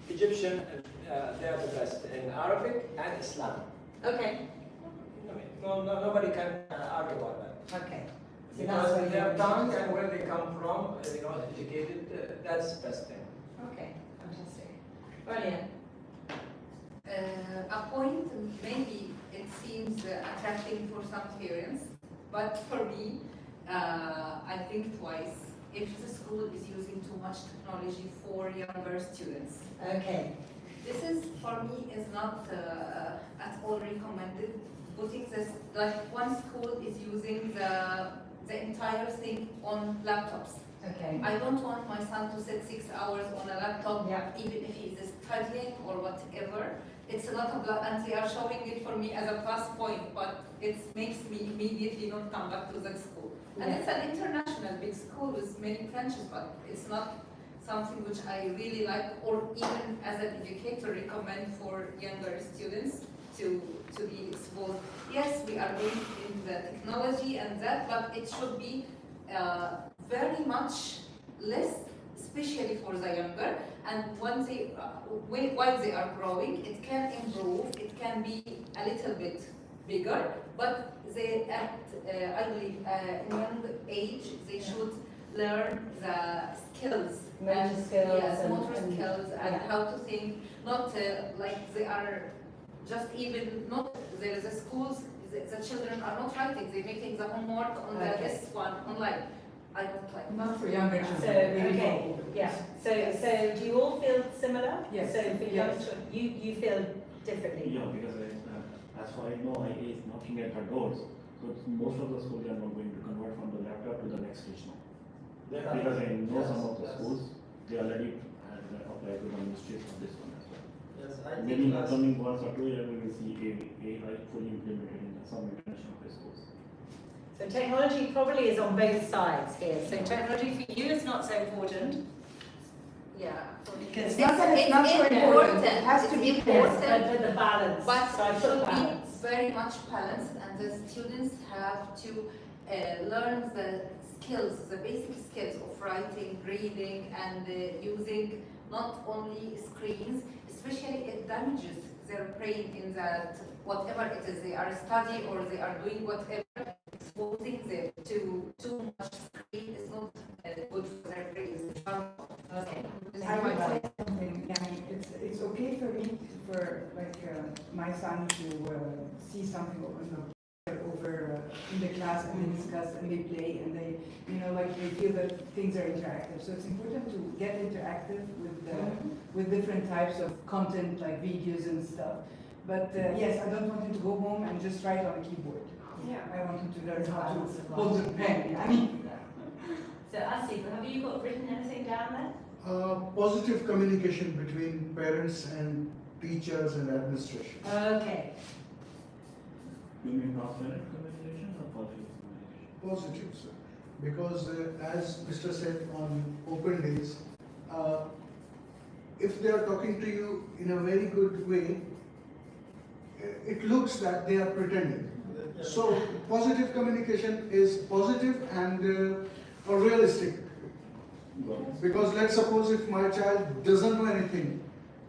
Egyptian, they are the best in Arabic and Islam. Okay. Nobody can argue about that. Okay. So that's Because what their you're tongue interested and where they come from, educated, that's the best thing. in. Okay, fantastic. Brilliant. A point, maybe it seems attracting for some parents, but for me, I think twice. If the school is using too much technology for younger students, Okay. this is, for me, is not at all recommended. Putting this, like one school is using the entire thing on laptops. Okay. I don't want my son to sit 6 hours on a laptop, Yeah. even if he's studying or whatever. It's a lot of, and they are showing it for me as a plus point, but it makes me immediately not come back to that school. And Yeah. it's an international big school with many branches, but it's not something which I really like, or even as an educator recommend for younger students to be exposed. Yes, we are going in the technology and that, but it should be very much less, especially for the younger. And when they, while they are growing, it can improve, it can be a little bit bigger, but they I believe, in young age, they should learn the skills. Motor skills Yes, and- motor and- skills and yeah. how to think, not like they are just even, not, there is a schools, the children are not writing, they're making the homework on Okay. this one online. I don't like that. not for younger So, children. really okay, for- yeah. So do you all feel similar? Yes. So for young Yes. children, you feel differently? Yeah, because as far as I know, IA is knocking at her doors. So most of the schools are not going to convert from the laptop to the next stage now. Because I know some of the schools, they already had applied to the ministry for this one as well. Yes, I Maybe in the think coming 1 or 2 years, we will see AI fully implemented in some international high schools. So technology probably is on both sides here. So technology for you is not so important. Yeah. Because It's not that it's not so important, it has to be It's there. important, the balance. but So I it put should balance. be very much balanced, and the students have to learn the skills, the basic skills of writing, reading, and using not only screens, especially it damages their brain in that whatever it is they are studying or they are doing whatever, exposing them to too much screen is not good for their brains. Okay. I would say something, I mean, it's okay for me, for like my son to see something over in the class, and they discuss and they play and they, like they feel that things are interactive. So it's important to get interactive with different types of content like videos and stuff. But yes, I don't want him to go home and just write on a keyboard. Yeah. I want him to learn how to hold a pen. I mean, So Asif, have you got written anything down there? Positive communication between parents and teachers and administration. Okay. You mean cross-parent communication or positive communication? Positive, sir. Because as Mr. said on open days, if they are talking to you in a very good way, it looks that they are pretending. So positive communication is positive and realistic. Because let's suppose if my child doesn't know anything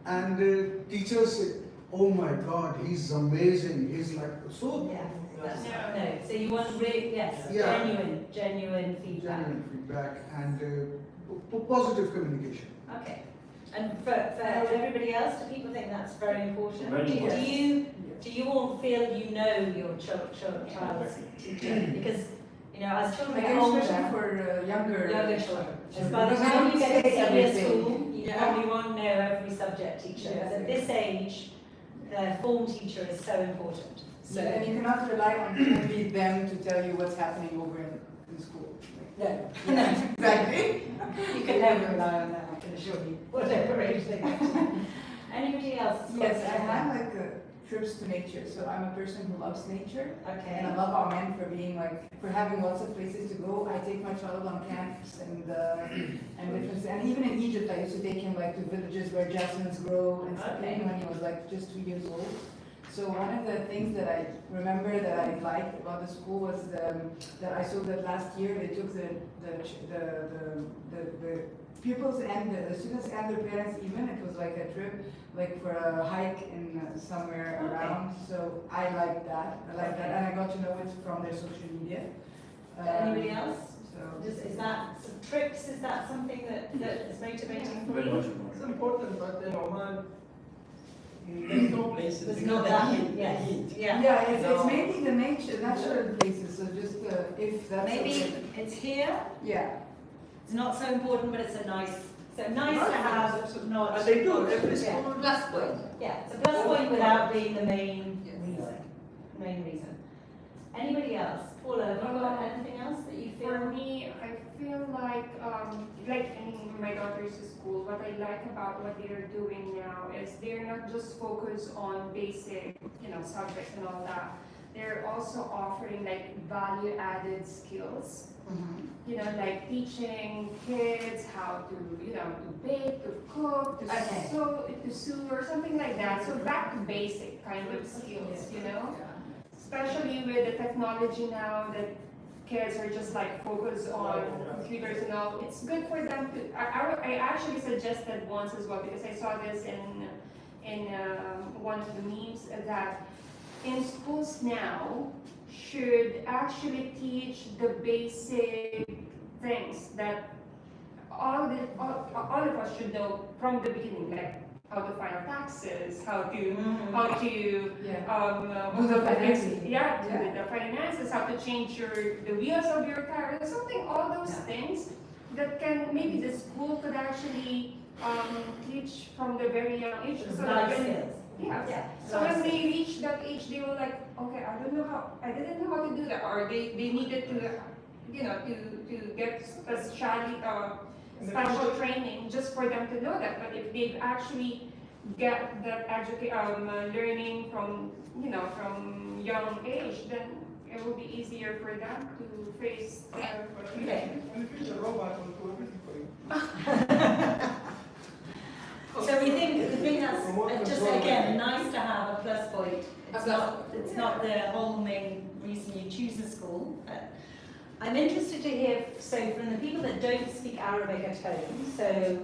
and teachers say, oh my God, he's amazing, he's like, so Yeah. That's, No. no, so you want yes, Yeah. genuine feedback. Genuine feedback and positive communication. Okay. And for everybody else, do people think that's very important? Very important. Do you all feel you know your child's teacher? Because, you know, as children Like get older, especially for younger children, as by the Because time you they get to don't say senior everything. school, you Yeah. probably won't know every subject teacher. Yes, But at this age, the form teacher is so important. So, And you cannot rely on only them to tell you what's happening over in school. no, Yeah, exactly. you can never rely on that, I can assure you, whatever age they get to. Anybody else? Yes, I have like trips to nature, so I'm a person who loves nature. Okay. And I love our men for being like, for having lots of places to go. I take my child on camps and different, and even in Egypt, I used to take him like to villages where jasmines grow and stuff, Okay. even when he was like just 2 years old. So one of the things that I remember that I liked about the school was that I saw that last year they took the pupils and the students and their parents even. It was like a trip, like for a hike in somewhere Okay. around. So I like that. I like that, and I got to know it from their social media. Anybody else? So Is that some trips? Is that something that is motivating for Very you? much It's important. important, but in Oman, there's no places. There's because not they that, eat, yes. they eat. yeah, it's No. mainly the natural places. So just if that's Maybe okay. it's here. Yeah. It's not so important, but it's a nice to have. Not. And they do, every Yeah. school. Plus point. Yeah, it's a plus point without being the main Yes. reason. Main reason. Anybody else? Paula, have you got anything else that you For feel? me, I feel like in my daughter's school, what I like about what they are doing now is they're not just focused on basic, subjects and all that. They're also offering like value-added skills. Like teaching kids how to, to bake, to cook, to Okay. sew or something like that. So back to basic kind of skills, Especially with the technology now that kids are just like focused on computers and all. It's good for them to, I actually suggested once as well because I saw this in one of the memes that in schools now should actually teach the basic things that all of us should know from the beginning, like how to file taxes, how to Yeah. Do the finances. yeah, Yeah. the finances, how to change the wheels of your car, something, all those Yeah. things that can maybe the school could actually teach from the very young age. So that Life when, skills. yeah. So when they reach that age, they were like, okay, I didn't know how to do that, or they needed to, to get special training just for them to know that. But if they've actually get that learning from, from young age, then it will be easier for them to face their. Okay. In the future, robot will do everything for you. So we think that's just again nice to have a plus point. It's not the whole main reason you choose a school. But I'm interested to hear, so from the people that don't speak Arabic at home, so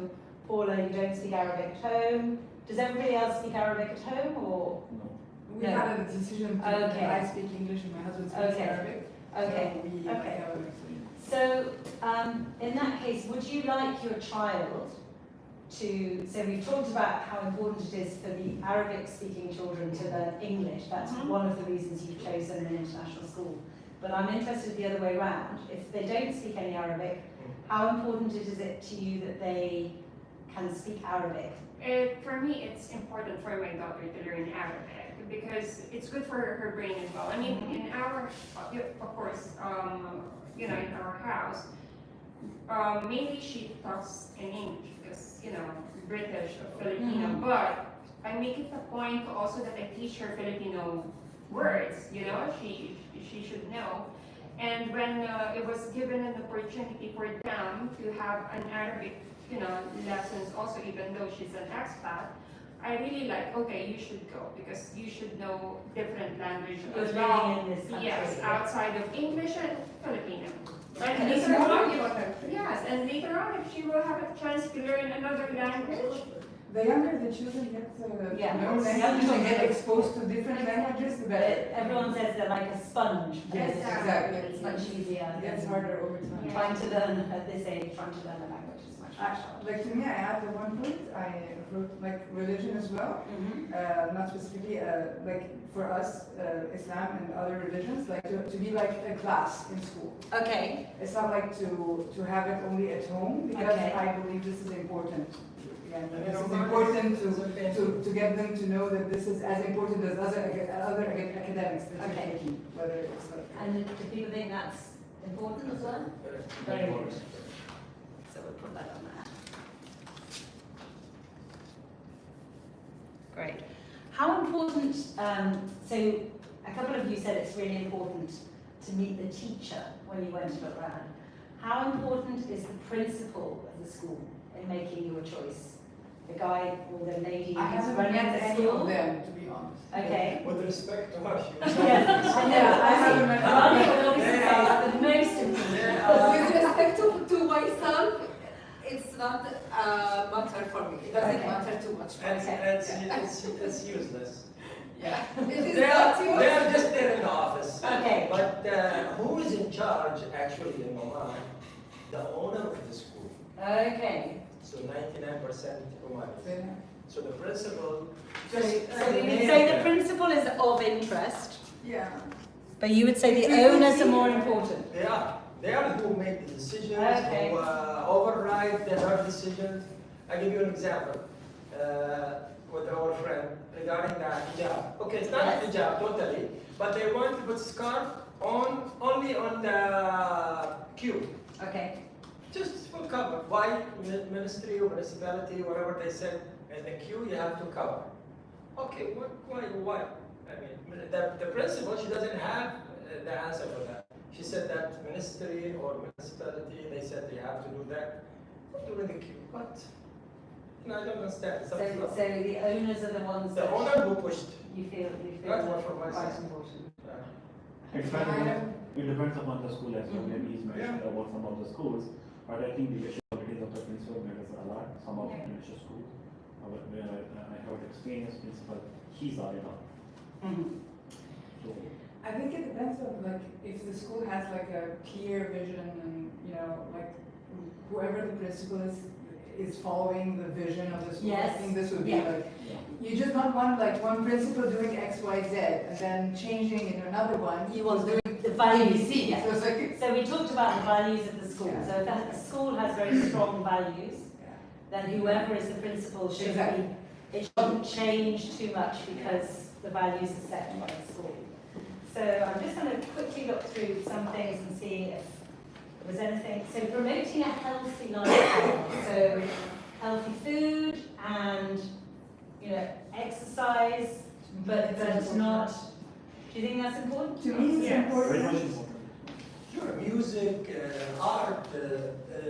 Paula, you don't speak Arabic at home. Does everybody else speak Arabic at home or? No. We No. had a decision to, Okay. I speak English and my husband speaks Okay. Arabic. Okay. So we Okay. have a decision. So, in that case, would you like your child to, so we've talked about how important it is for the Arabic-speaking children to learn English. That's one of the reasons you've chosen an international school. But I'm interested the other way around. If they don't speak any Arabic, how important is it to you that they can speak Arabic? For me, it's important for my daughter to learn Arabic because it's good for her brain as well. I mean, in our, of course, in our house, mainly she talks in English because, British or Filipino, but I make it a point also that I teach her Filipino words, she should know. And when it was given an opportunity for them to have an Arabic, lessons also, even though she's an expat, I really like, okay, you should go because you should know different languages You're as well. living in this country. Yes, outside of English and Filipino. And And it's later on, more yes, and later on, if she will have a chance to learn another language, The younger the children get Yeah. know languages and get exposed to different languages, the better. Everyone says they're like a sponge. Yes, exactly. It's much easier. It gets harder over time. Trying to learn at this age, trying to learn a language is much more challenging. Like to me, I add the one point, I wrote like religion as well. Not specifically, like for us, Islam and other religions, like to be like a class in school. Okay. It's not like to have it only at home, because Okay. I believe this is important. And this is important to get them to know that this is as important as other academics that Okay. you're taking, whether it's like. And do people think that's important as well? Very important. So we'll put that on there. Great. How important, so a couple of you said it's really important to meet the teacher when you went to look around. How important is the principal of the school in making your choice? The guy or the lady I who's haven't running met the any of school? them, to be honest. Okay. With respect to her, she Yes, was. I know. Yeah, I haven't met Ronnie would obviously say it's the most important. With respect to myself, it's not a matter for me. It doesn't Okay. matter too much for me. It's useless. Yeah. It is They not are, too they are just there in the office. Okay. But who is in charge actually in Oman? The owner of the school. Okay. So 99% Oman. Yeah. So the principal. So you would say the principal is of interest, Yeah. but you would say the owners are more important. They are. They are who make the decisions, Okay. who override their decisions. I'll give you an example with our friend regarding the hijab. Okay, it's not Yes. hijab totally, but they want to put scarf on only on the queue. Okay. Just full cover. Why? Ministry or municipality, whatever they said, in the queue you have to cover. Okay, why? I mean, the principal, she doesn't have the answer for that. She said that ministry or municipality, they said they have to do that during the queue. What? No, I don't understand. It's So, up to them. so the owners are the ones The that owner who pushed. you feel That's what for quite myself. important. It depends upon the school as well. Maybe he's mentioned Yeah. about some of the schools, but I think leadership qualities of the principal matters a lot. Some of the leadership schools, where I have experienced principal, he's are enough. So, I think it depends on like if the school has like a clear vision and like whoever the principal is following the vision of the school. I Yes. think this would be Yeah. like you just don't want like one principal doing X, Y, Z and then changing in another one. You want doing the values. ABC. Yeah. So it's like So we talked about the values of the school. Yeah. So if the school has very strong values, then whoever is the principal should Exactly. be, it shouldn't change too much because the values are set by the school. So I'm just going to quickly look through some things and see if there was anything. So promoting a healthy lifestyle. So healthy food and, exercise, but not, do you think that's important? to me it's Yes. very much important. important. Sure, music, art,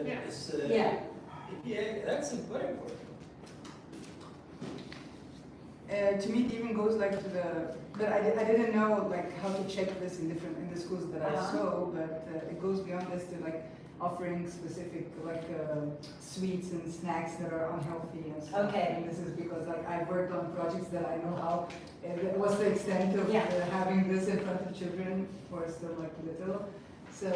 Yeah. is, Yeah. yeah, that's very important. To me, it even goes like to the, but I didn't know like how to check this in the schools that I Uh-huh. saw, but it goes beyond this to like offering specific like sweets and snacks that are unhealthy and stuff. Okay. And this is because like I've worked on projects that I know how, what's the extent of Yeah. having this in front of children who are still like little. So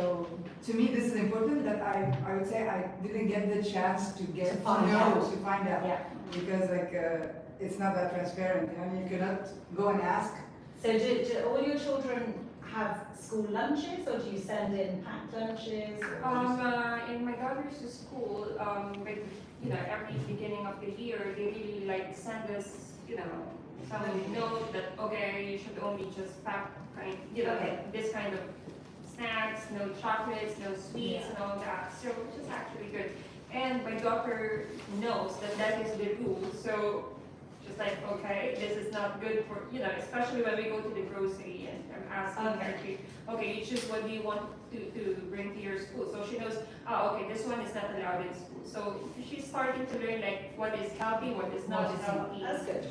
to me, this is important that I would say I didn't get the chance to get To find know, out. to find out Yeah. because like it's not that transparent and you cannot go and ask. So do all your children have school lunches or do you send in packed lunches? Or In my daughter's school, with, every beginning of the year, they really like send us, some note that, okay, you should only just pack Okay. this kind of snacks, no chocolates, no sweets Yeah. and all that, so which is actually good. And my daughter knows that is the rule, so just like, okay, this is not good for, especially when we go to the grocery and I'm asking her to, okay, you choose what do you want to bring to your school. So she knows, okay, this one is not allowed in school. So she's starting to learn like what is healthy, what is not healthy. That's good.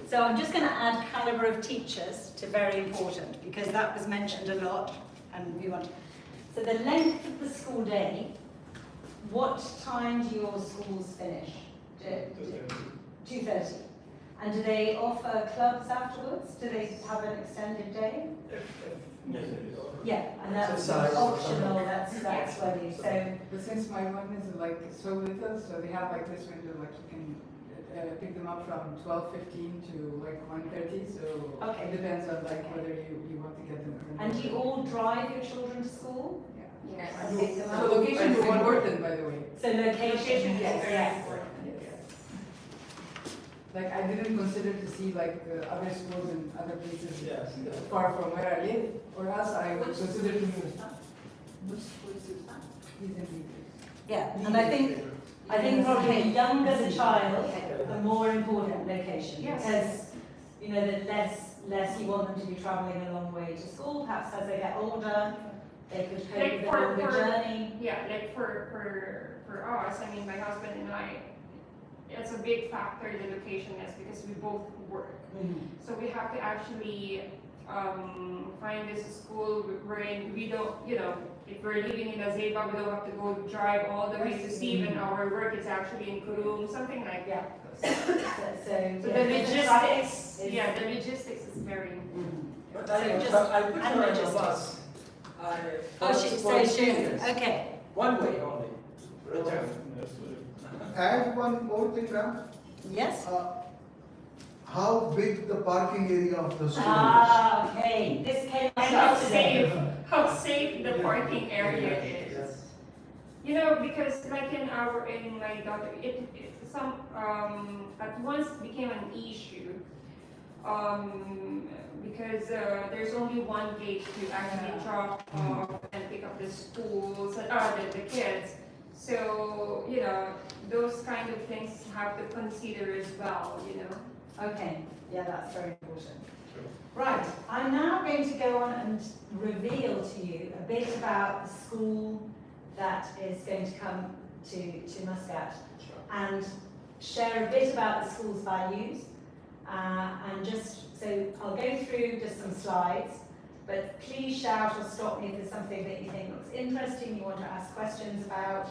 So I'm just going to add caliber of teachers to very important because that was mentioned a lot and we want. So the length of the school day, what time do your schools finish? 2:30. 2:30. And do they offer clubs afterwards? Do they have an extended day? Yes, it is. Yeah, and that's Exercise. optional, that's whether, so, But since my one is like so little, so they have like this window, like you can pick them up from 12:15 to like 1:30, so Okay. it depends on like whether you want to get them. and do you all drive your children to school? Yeah. Yes. And pick them So up? location is important, by the way. So location, Location is yes, very yes. important. Like I didn't consider to see like other schools in other places Yes. far from where I live, or else I would consider to move. Which school is it? He's in Leeds. Yeah, and I think probably the younger the child, the more important location. Yes. Because, you know, the less you want them to be travelling a long way to school, perhaps as they get older, they could cope Like with a for- longer for- journey. Yeah, like for us, I mean, my husband and I, it's a big factor, the location is because we both work. So we have to actually find this school wherein we don't, you know, if we're living in Azeba, we don't have to go drive all the way to see when our work is actually in Kurum, something like Yeah. that. So So yeah, the traffic logistics, yeah, the logistics is very important. But So I just- put and her on the logistics. bus. Oh, she, for so she, experience. okay. One way only. Return. Add one more thing, Ram. Yes? How big the parking area of the school is? Ah, okay, this came And up how today. safe, how safe the parking area is. You know, because like in my daughter, at once became an issue. Because there's only one gate to actually drop off and pick up the schools, the kids. So, you know, those kind of things have to consider as well, you know. Okay, yeah, that's very important. Right, I'm now going to go on and reveal to you a bit about the school that is going to come to Muscat and share a bit about the school's values and just, so I'll go through just some slides, but please shout or stop me if there's something that you think looks interesting, you want to ask questions about.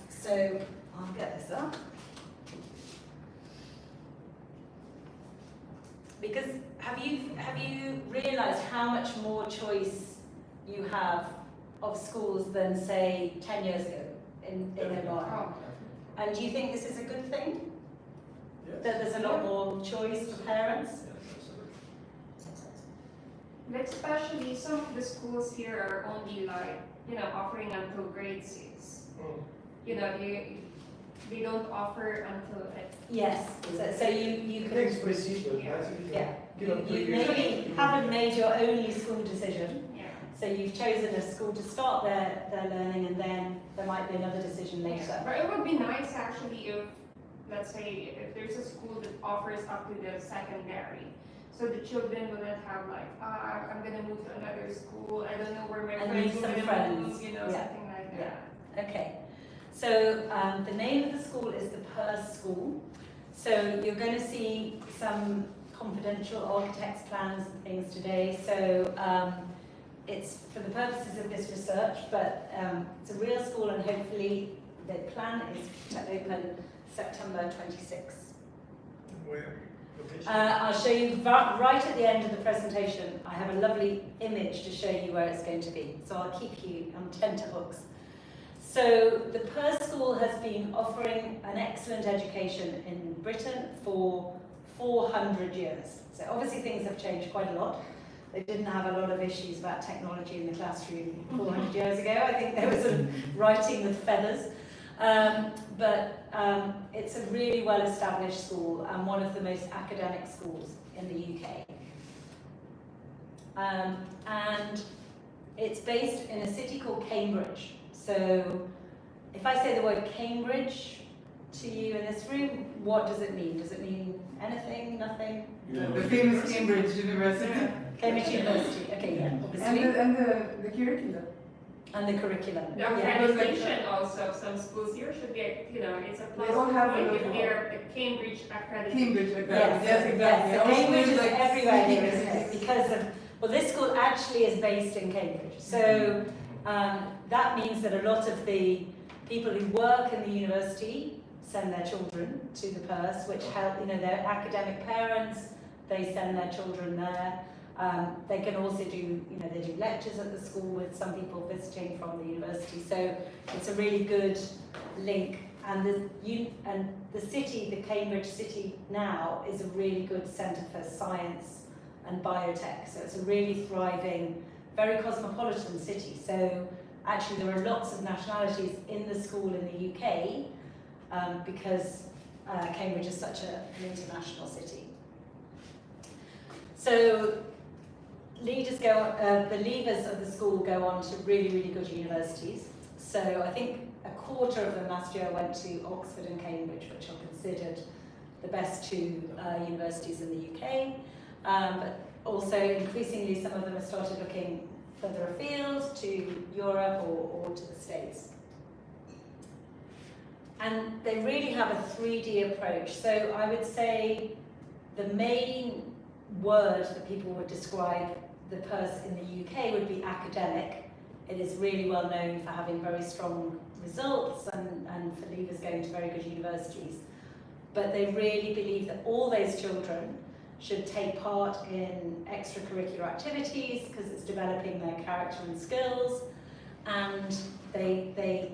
So I'll get this up. Because have you realised how much more choice you have of schools than say 10 years ago in Oman? Oh. And do you think this is a good thing? Yes. That there's a lot more choice for parents? Like especially some of the schools here are only like, you know, offering until grade 6. You know, they don't offer until like, Yes, so you can, Next procedure, Yeah. basically. yeah, Give up to you you. maybe haven't made your only school decision, yeah. so you've chosen a school to start their learning and then there might be another decision later. But it would be nice actually if, let's say, if there's a school that offers up to the secondary, so the children wouldn't have like, I'm gonna move to another school, I don't know where my And friends meet are some gonna friends. move, you know, Yeah. something like Yeah. that. Okay, so the name of the school is the Purse School. So you're going to see some confidential architect's plans and things today. So it's for the purposes of this research, but it's a real school and hopefully the plan is to open September 26th. Where? Location? I'll show you right at the end of the presentation. I have a lovely image to show you where it's going to be. So I'll keep you on tenterhooks. So the Purse School has been offering an excellent education in Britain for 400 years. So obviously things have changed quite a lot. They didn't have a lot of issues about technology in the classroom 400 years ago. I think they were sort of writing with feathers. But it's a really well-established school and one of the most academic schools in the UK. And it's based in a city called Cambridge. So if I say the word Cambridge to you in this room, what does it mean? Does it mean anything, nothing? The famous Cambridge University. Cambridge University, okay, yeah, obviously. And the curriculum. And the curriculum. The Yeah. accreditation also of some schools here should be, you know, it's a plus They all have point a if little- they're the Cambridge accredited. Cambridge, Yes, exactly. Yes, exactly. yes. So All Cambridge schools is like everywhere here, Cambridge. isn't it? Because of, well, this school actually is based in Cambridge. So that means that a lot of the people who work in the university send their children to the Purse, which help, their academic parents, they send their children there. They can also do, they do lectures at the school with some people visiting from the university. So it's a really good link. And the city, the Cambridge city now, is a really good centre for science and biotech. So it's a really thriving, very cosmopolitan city. So actually there are lots of nationalities in the school in the UK because Cambridge is such an international city. So the leavers of the school go on to really, really good universities. So I think a quarter of them last year went to Oxford and Cambridge, which are considered the best two universities in the UK. But also increasingly some of them have started looking further afield to Europe or to the States. And they really have a 3D approach. So I would say the main word that people would describe the Purse in the UK would be academic. It is really well known for having very strong results and for leavers going to very good universities. But they really believe that all those children should take part in extracurricular activities because it's developing their character and skills, and they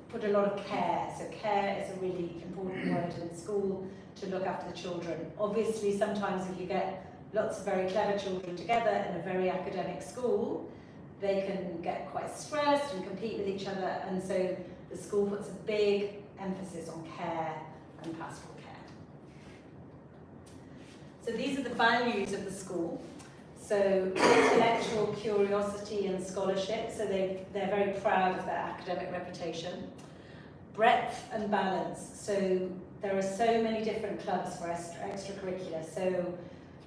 put a lot of care. So care is a really important word in school to look after the children. Obviously, sometimes if you get lots of very clever children together in a very academic school, they can get quite stressed and compete with each other, and so the school puts a big emphasis on care and pastoral care. So these are the values of the school. So intellectual curiosity and scholarship, so they're very proud of their academic reputation. Breadth and balance, so there are so many different clubs for extracurricular. So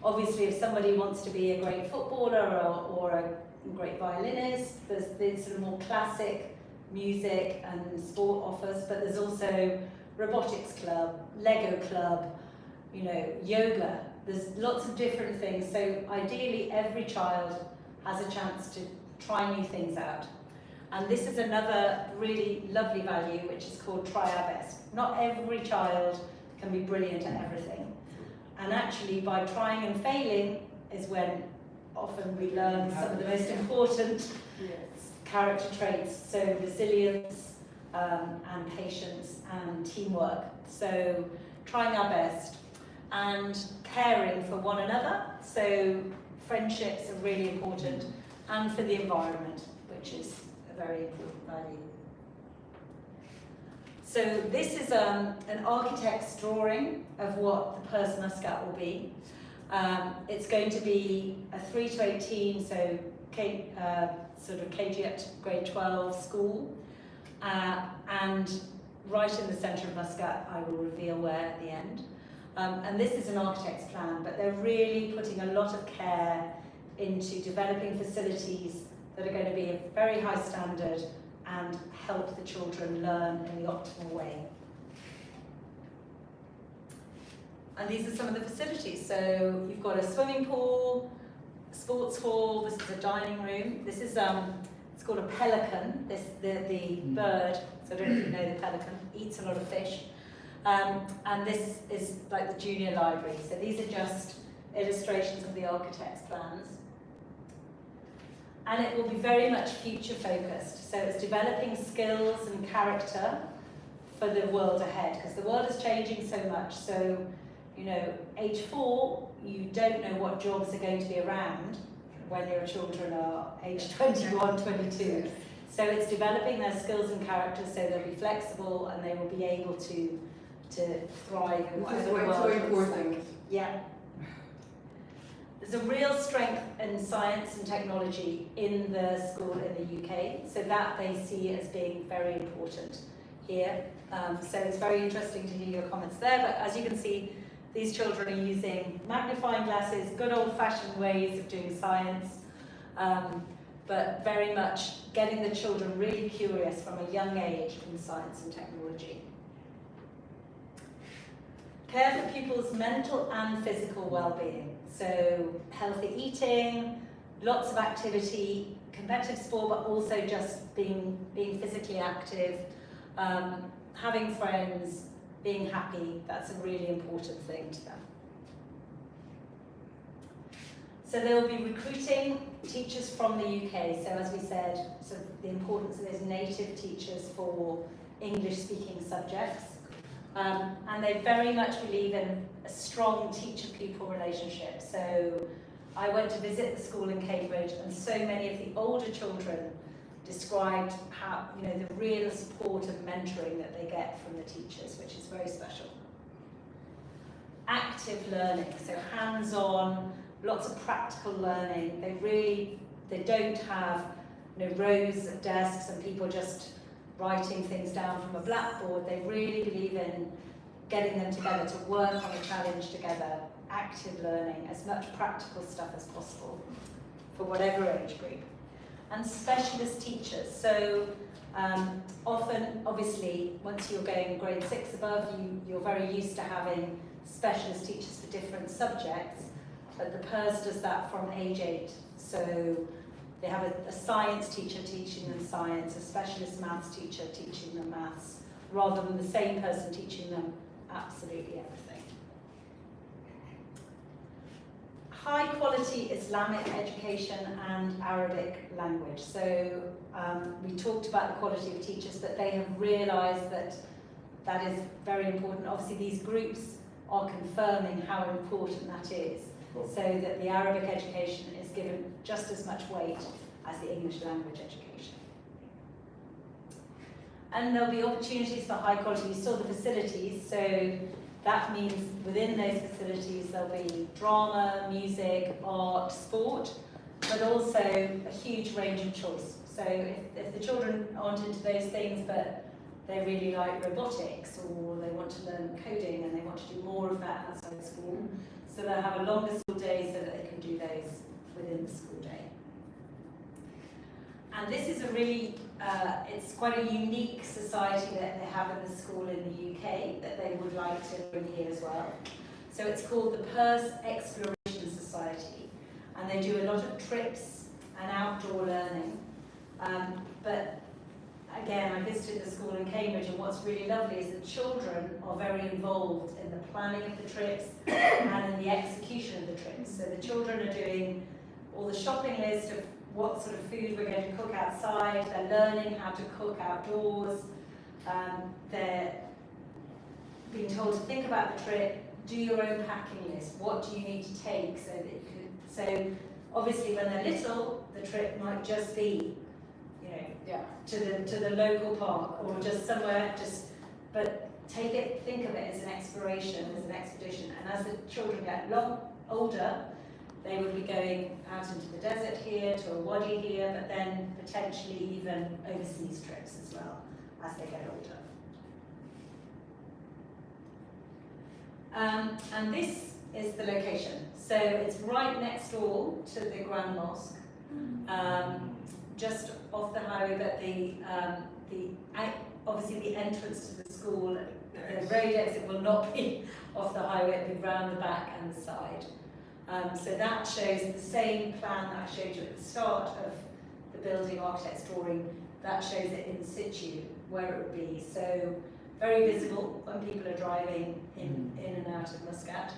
obviously if somebody wants to be a great footballer or a great violinist, there's the sort of more classic music and sport offers, but there's also robotics club, Lego club, yoga. There's lots of different things. So ideally every child has a chance to try new things out. And this is another really lovely value, which is called try our best. Not every child can be brilliant at everything. And actually by trying and failing is when often we learn some of the most important character traits. So resilience and patience and teamwork. So trying our best and caring for one another. So friendships are really important, and for the environment, which is a very important value. So this is an architect's drawing of what the Purse Muscat will be. It's going to be a 3 to 18, so sort of KG up to grade 12 school. And right in the centre of Muscat, I will reveal where at the end. And this is an architect's plan, but they're really putting a lot of care into developing facilities that are going to be of very high standard and help the children learn in the optimal way. And these are some of the facilities. So you've got a swimming pool, a sports hall, this is a dining room. This is, it's called a pelican, the bird, so I don't know if you know the pelican, eats a lot of fish. And this is like the junior library. So these are just illustrations of the architect's plans. And it will be very much future focused. So it's developing skills and character for the world ahead, because the world is changing so much. So, age 4, you don't know what jobs are going to be around when your children are age 21, 22. So it's developing their skills and character so they'll be flexible and they will be able to thrive in whatever the world This is why it's so looks like. important. Yeah. There's a real strength in science and technology in the school in the UK, so that they see as being very important here. So it's very interesting to hear your comments there, but as you can see, these children are using magnifying glasses, good old-fashioned ways of doing science, but very much getting the children really curious from a young age in science and technology. Care for pupils' mental and physical well-being. So healthy eating, lots of activity, competitive sport, but also just being physically active, having friends, being happy, that's a really important thing to them. So they'll be recruiting teachers from the UK. So as we said, so the importance of those native teachers for English-speaking subjects. And they very much believe in a strong teacher-pupil relationship. So I went to visit the school in Cambridge, and so many of the older children described how, you know, the real support and mentoring that they get from the teachers, which is very special. Active learning, so hands-on, lots of practical learning. They don't have, you know, rows of desks and people just writing things down from a blackboard. They really believe in getting them together to work on a challenge together, active learning, as much practical stuff as possible for whatever age group. And specialist teachers. So often, obviously, once you're going grade 6 above, you're very used to having specialist teachers for different subjects, but the PERS does that from age 8. So they have a science teacher teaching them science, a specialist maths teacher teaching them maths, rather than the same person teaching them absolutely everything. High quality Islamic education and Arabic language. So we talked about the quality of teachers, but they have realised that that is very important. Obviously these groups are confirming how important that is, so that the Arabic education is given just as much weight as the English language education. And there'll be opportunities for high quality. You saw the facilities, so that means within those facilities there'll be drama, music, art, sport, but also a huge range of choice. So if the children aren't into those things, but they really like robotics, or they want to learn coding and they want to do more of that outside school, so they'll have a longer school day so that they can do those within the school day. And this is a really, it's quite a unique society that they have in the school in the UK that they would like to bring here as well. So it's called the PERS Exploration Society, and they do a lot of trips and outdoor learning. But again, I visited the school in Cambridge, and what's really lovely is the children are very involved in the planning of the trips and in the execution of the trips. So the children are doing all the shopping list of what sort of food we're going to cook outside, they're learning how to cook outdoors, they're being told to think about the trip, do your own packing list, what do you need to take so that you can, so obviously when they're little, the trip might just be, you know, to the local park or just somewhere, but take it, think of it as an exploration, as an expedition, and as the children get older, they would be going out into the desert here, to a wadi here, but then potentially even overseas trips as well as they get older. And this is the location. So it's right next door to the Grand Mosque, just off the highway, but obviously the entrance to the school, the road exit will not be off the highway, it'll be round the back and the side. So that shows the same plan that I showed you at the start of the building architect's drawing, that shows it in situ, where it would be. So very visible when people are driving in and out of Muscat.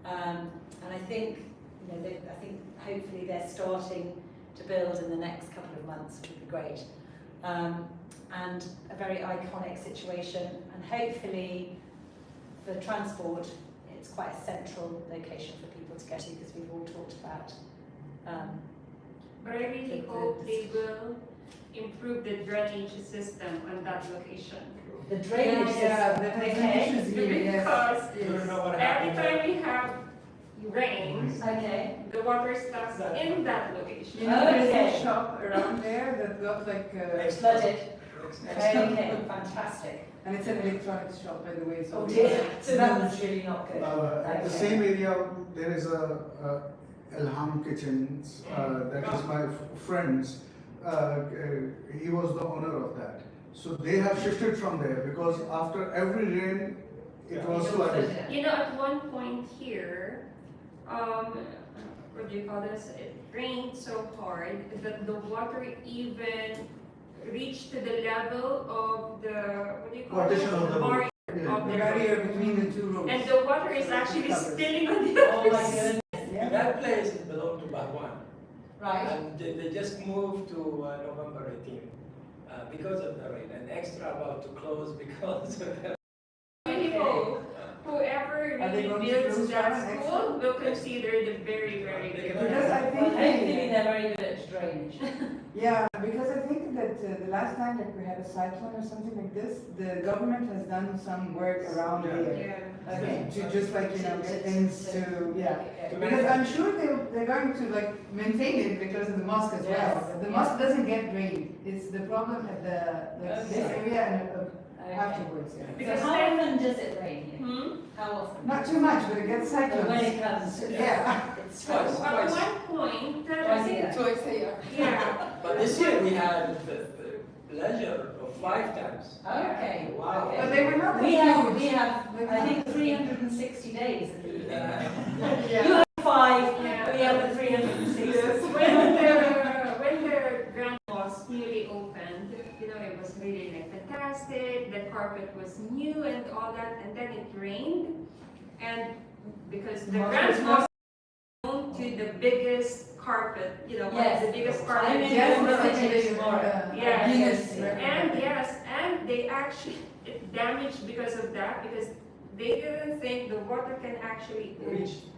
And I think, you know, I think hopefully they're starting to build in the next couple of months, which would be great. And a very iconic situation, and hopefully for transport, it's quite a central location for people to get to, because we've all talked about. But I really hope they will improve the drainage system on that location. The drainage system. The drainage is really, Because You don't know what every happened. time we have rain, Okay. the water stops in that location. You know, there's Okay. a shop around there that got like, Flooded. Okay, fantastic. and it's an electronics shop, by the way, so. Oh dear, so that was really not good. At the Okay. same area, there is a Elham Kitchens, that is my friend's. He was the owner of that. So they have shifted from there because after every rain, it was flooded. You know, at one point here, what do you call this? It rained so hard that the water even reached to the level of the, what do you call Partition it? of the barrier. Yeah. of The the barrier road. between the two roads. And the water is actually Covers. spilling on the Oh other my side. goodness. Yeah. That place belonged to Bahwan. Right. And they just moved to November 18 because of the rain. And extra about to close because of the People, whoever Are they really going to builds close that down next school will consider the very, very They good. can- Because I Well, think, hopefully they're very good at drainage. yeah, because I think that the last time that we had a cyclone or something like this, the government has done some work around Yeah. here. Yeah. Okay, to just like, you know, get things to, yeah. To Because manage- I'm sure they're going to like maintain it because of the mosque as well. Yes. The mosque doesn't get drained. It's the problem at the, like this Okay. area and Okay. afterwards, yeah. So Because how then- often does it rain here? Hmm? How often? Not too much, but it gets But when cyclones. it comes. Yeah. It's Twice. At one point, I Twice a think, year. Twice a year. yeah. But this year we had the pleasure of 5 times. Okay. Wow. Okay. But they were not We that have, huge. we have, Like- I think 360 days of the year. Yeah. You have 5, Yeah. we have the 360. When the Grand Mosque newly opened, you know, it was really like fantastic, the carpet was new and all that, and then it rained. And because the Mosque Grand was Mosque is known to the biggest carpet, you know, one of Yes. the biggest I'm carpet. in Yes, November it's like City tomorrow. Yeah. Venus, Yeah. right? And yes, and they actually, it damaged because of that, because they didn't think the water can actually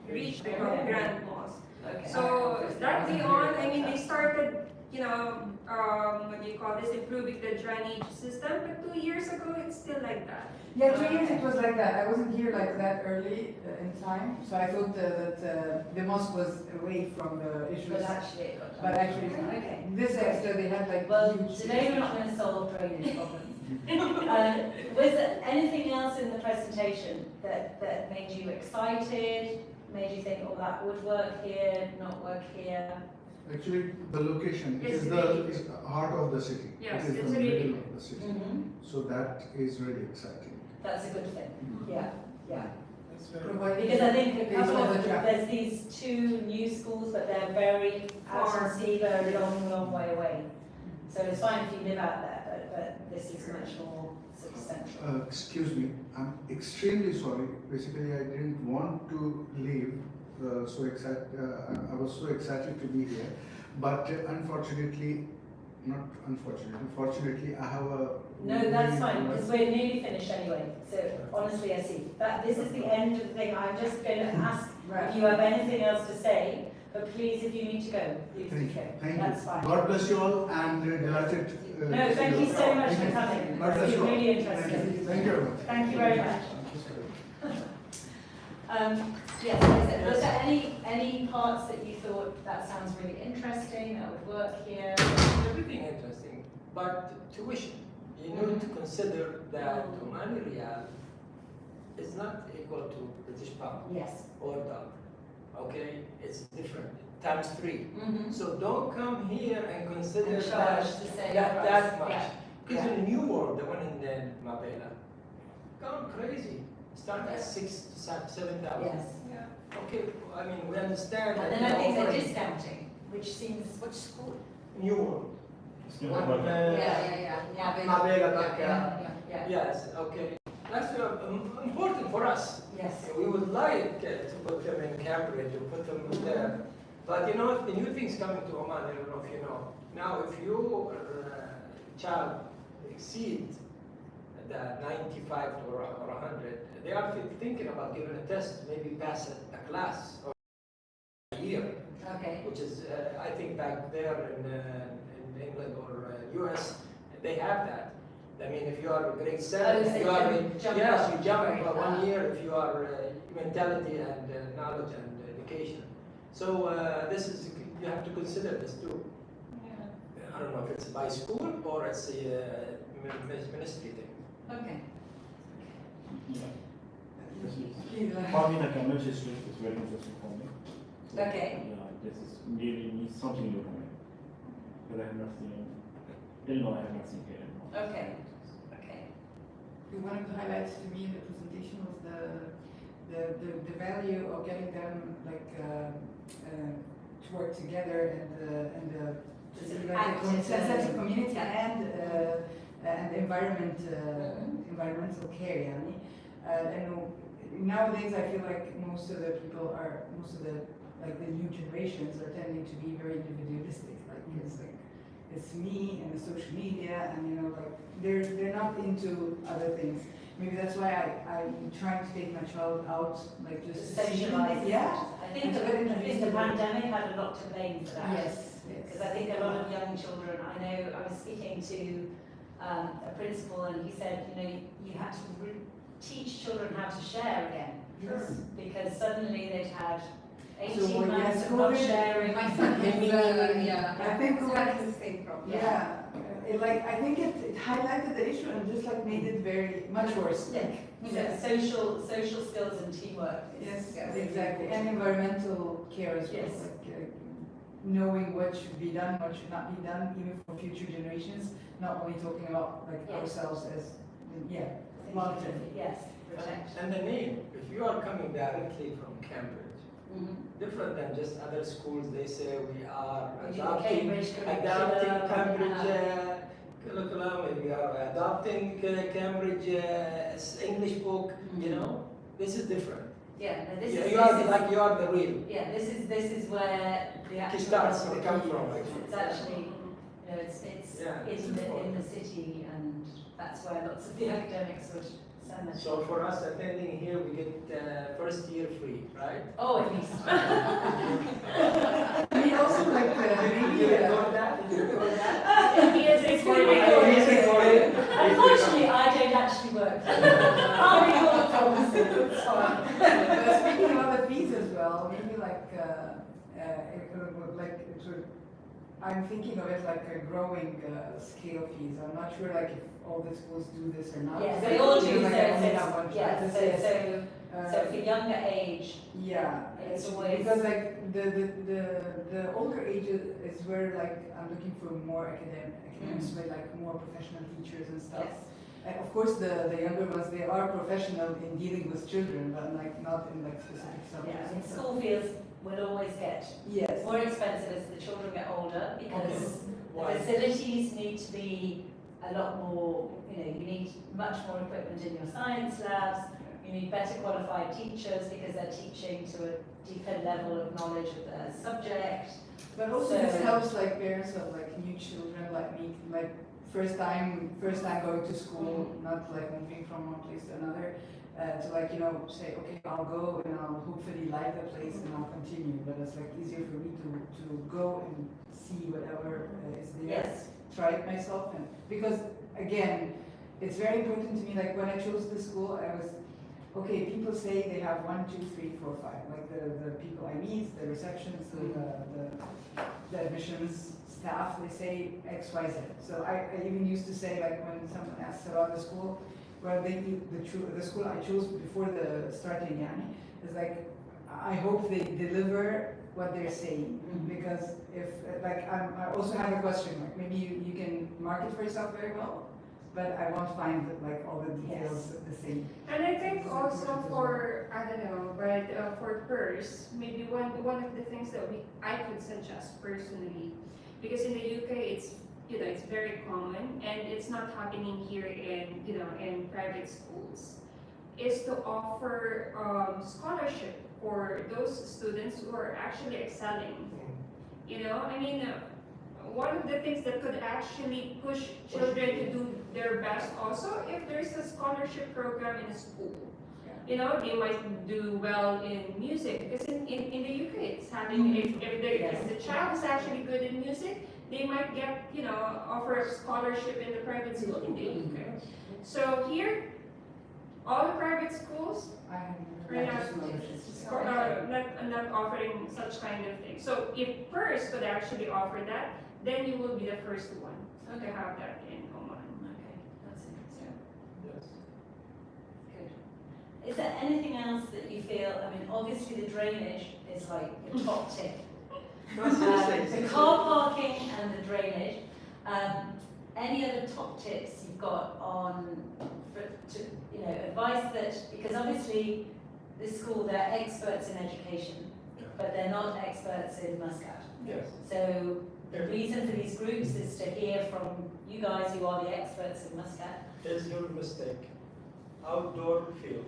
reach the Okay. Grand Mosque. Okay. So that day on, I mean, they started, you know, what do you call this, improving the drainage system, but 2 years ago, it's still like that. Yeah, 2 years it was like that. I wasn't here like that early in time, so I thought that the mosque was away from the issues. But actually, it got done. But actually, Okay. this extra they had like Well, huge. today we're not going to solve drainage problems. Was there anything else in the presentation that made you excited, made you think, oh, that would work here, not work here? Actually, the location It's is really- the is the heart of the city. Yes, It is it's the really- middle of the city. So that is really exciting. That's a good thing. Yeah, yeah. provided Because I think a based couple on of, the traffic. there's these 2 new schools, but they're very out Far. in sea, they're a long, long way away. So it's fine if you live out there, but this is much more substantial. Excuse me, I'm extremely sorry. Basically, I didn't want to leave. I was so excited to be here, but unfortunately, not unfortunately, fortunately, I have a. No, that's fine, because we're nearly finished anyway. So honestly, I see, that this is the end of the thing. I'm just going to ask if you have anything else to say, but please, if you need to go, please do Thank go. you. Thank That's you. fine. God bless you all and delighted. No, thank you so much for coming. God bless It's you all. really Thank interesting. you. Thank you very much. Thank you very much. Yes, was there any parts that you thought that sounds really interesting, that would work here? Everything interesting, but tuition, you need to consider that Omani Riyal is not equal to British pound Yes. or dollar, okay? It's different, times 3. Mm-hmm. So don't come here and consider And that, charge the same that price. much. Yeah. Because Yeah. in the new world, the one in Mabela, gone crazy. Start at 6,000 to 7,000. Yes. Okay, I mean, we understand And that then I think they're offering discounting, which seems, Which school? new world. Yeah. Mabela, yeah, Yes, okay. That's important for us. yes. We would like to put them in Cambridge or put them there. But you know, the new things coming to Oman, I don't know if you know. Now, if your child exceed the 95 or 100, they are thinking about giving a test, maybe pass a class or a year, Okay. which is, I think back there in England or US, they have that. I mean, if you are grade 7, Oh, so you are, jump yes, up. you jump Right. 1 year if you are mentality and knowledge and education. So this is, you have to consider this too. I don't know if it's by school or it's a ministry thing. Okay. For me, the Cambridge history is very interesting for me. So, Okay. Yeah, this is really something new for me. Because I have not seen, till now I have not seen here. Okay. Okay. One of the highlights to me in the presentation was the value of getting them like to work together and to Just see an like active a sense of community and the environment environmental care يعني. لأنه nowadays I feel like most of the like the new generations are tending to be very individualistic. Like it's me and the social media, and like they're not into other things. Maybe that's why I'm trying to take my child out, like just to see. Socialise. Yeah. I think the pandemic had a lot to blame for that. Yes. Because I think a lot of young children, I know I was speaking to a principal and he said, you had to teach children how to share again. Yes. Because suddenly they'd had 18 So, months yes, of not COVID- sharing. My son is, I think it's COVID- had the same problem. Yeah. I think it highlighted the issue and just like made it very much worse. Yeah. Social skills and teamwork. Yes, Yes. exactly, and environmental care as well, Yes. like knowing what should be done, what should not be done, even for future generations, not only talking about like Yes. ourselves as, yeah, long-term. Yes, protect. And the name, if you are coming directly from Cambridge, Mhm. different than just other schools, they say we are We do the adopting Cambridge Cambridge curriculum, curriculum, and we are adopting Cambridge English book, this is different. Yeah, no, this You is, are this is, like you are the real. yeah, this is where the actual starts to role come is. from, actually. It's actually, it's Yeah, it's in the important. city, and that's where lots of the academics would send their So for us attending here, we get first year free, right? Oh, at least. We also like Did you record that? Did you record that? It's I recorded. did record it. Unfortunately, I don't actually work for them. I'll record from it's fine. But speaking about the fees as well, maybe like, it would, I'm thinking of it like a growing scale fees. I'm not sure like if all the schools do this or not. Yes, Because they all I feel do, like so I only have one it's, child. yeah, This is, so for younger age, yeah, it's always. because like the older ages is where like I'm looking for more academics with like more professional teachers and stuff. Yes. And of course, the younger ones, they are professional in dealing with children, but like not in like specific subjects. Yeah, and and stuff. school fees will always get Yes. more expensive as the children get older because Why? the facilities need to be a lot more, you need much more equipment in your science labs, you need better qualified teachers because they're teaching to a deeper level of knowledge of the subject. But also So- this helps like parents of like new children like me, like first time going to school, not like moving from one place to another, to like, say, okay, I'll go and I'll hopefully like the place and I'll continue. But it's like easier for me to go and see whatever is there. Yes. Try it myself, and because again, it's very important to me. Like when I chose the school, I was okay. People say they have 1, 2, 3, 4, 5. Like the people I meet, the receptionists, the admissions staff, they say X, Y, Z. So I even used to say like when someone asks about the school, well, the school I chose before the starting yani is like I hope they deliver what they're saying. Because if like I also have a question, like maybe you can market for yourself very well, but I won't find like all the details the same. And I think also for, I don't know, but for PERS, maybe one of the things that I could suggest personally, because in the UK it's it's very common and it's not happening here in in private schools, is to offer scholarship for those students who are actually excelling. I mean, one of the things that could actually push children to do their best also, if there's a scholarship program in a school. They might do well in music, because in the UK it's having, if the child is actually good in music, they might get, offer a scholarship in the private school in the UK. So here, all the private schools are not offering such kind of thing. So if PERS could actually offer that, then you will be the first one to have that in Oman. Okay, that's interesting. Yes. Good. Is there anything else that you feel, I mean, obviously the drainage is like the top tip. The car parking and the drainage. Any other top tips you've got on, advice that, because obviously this school, they're experts in education, but they're not experts in Muscat. Yes. So the reason for these groups is to hear from you guys who are the experts in Muscat. Here's your mistake. outdoor field.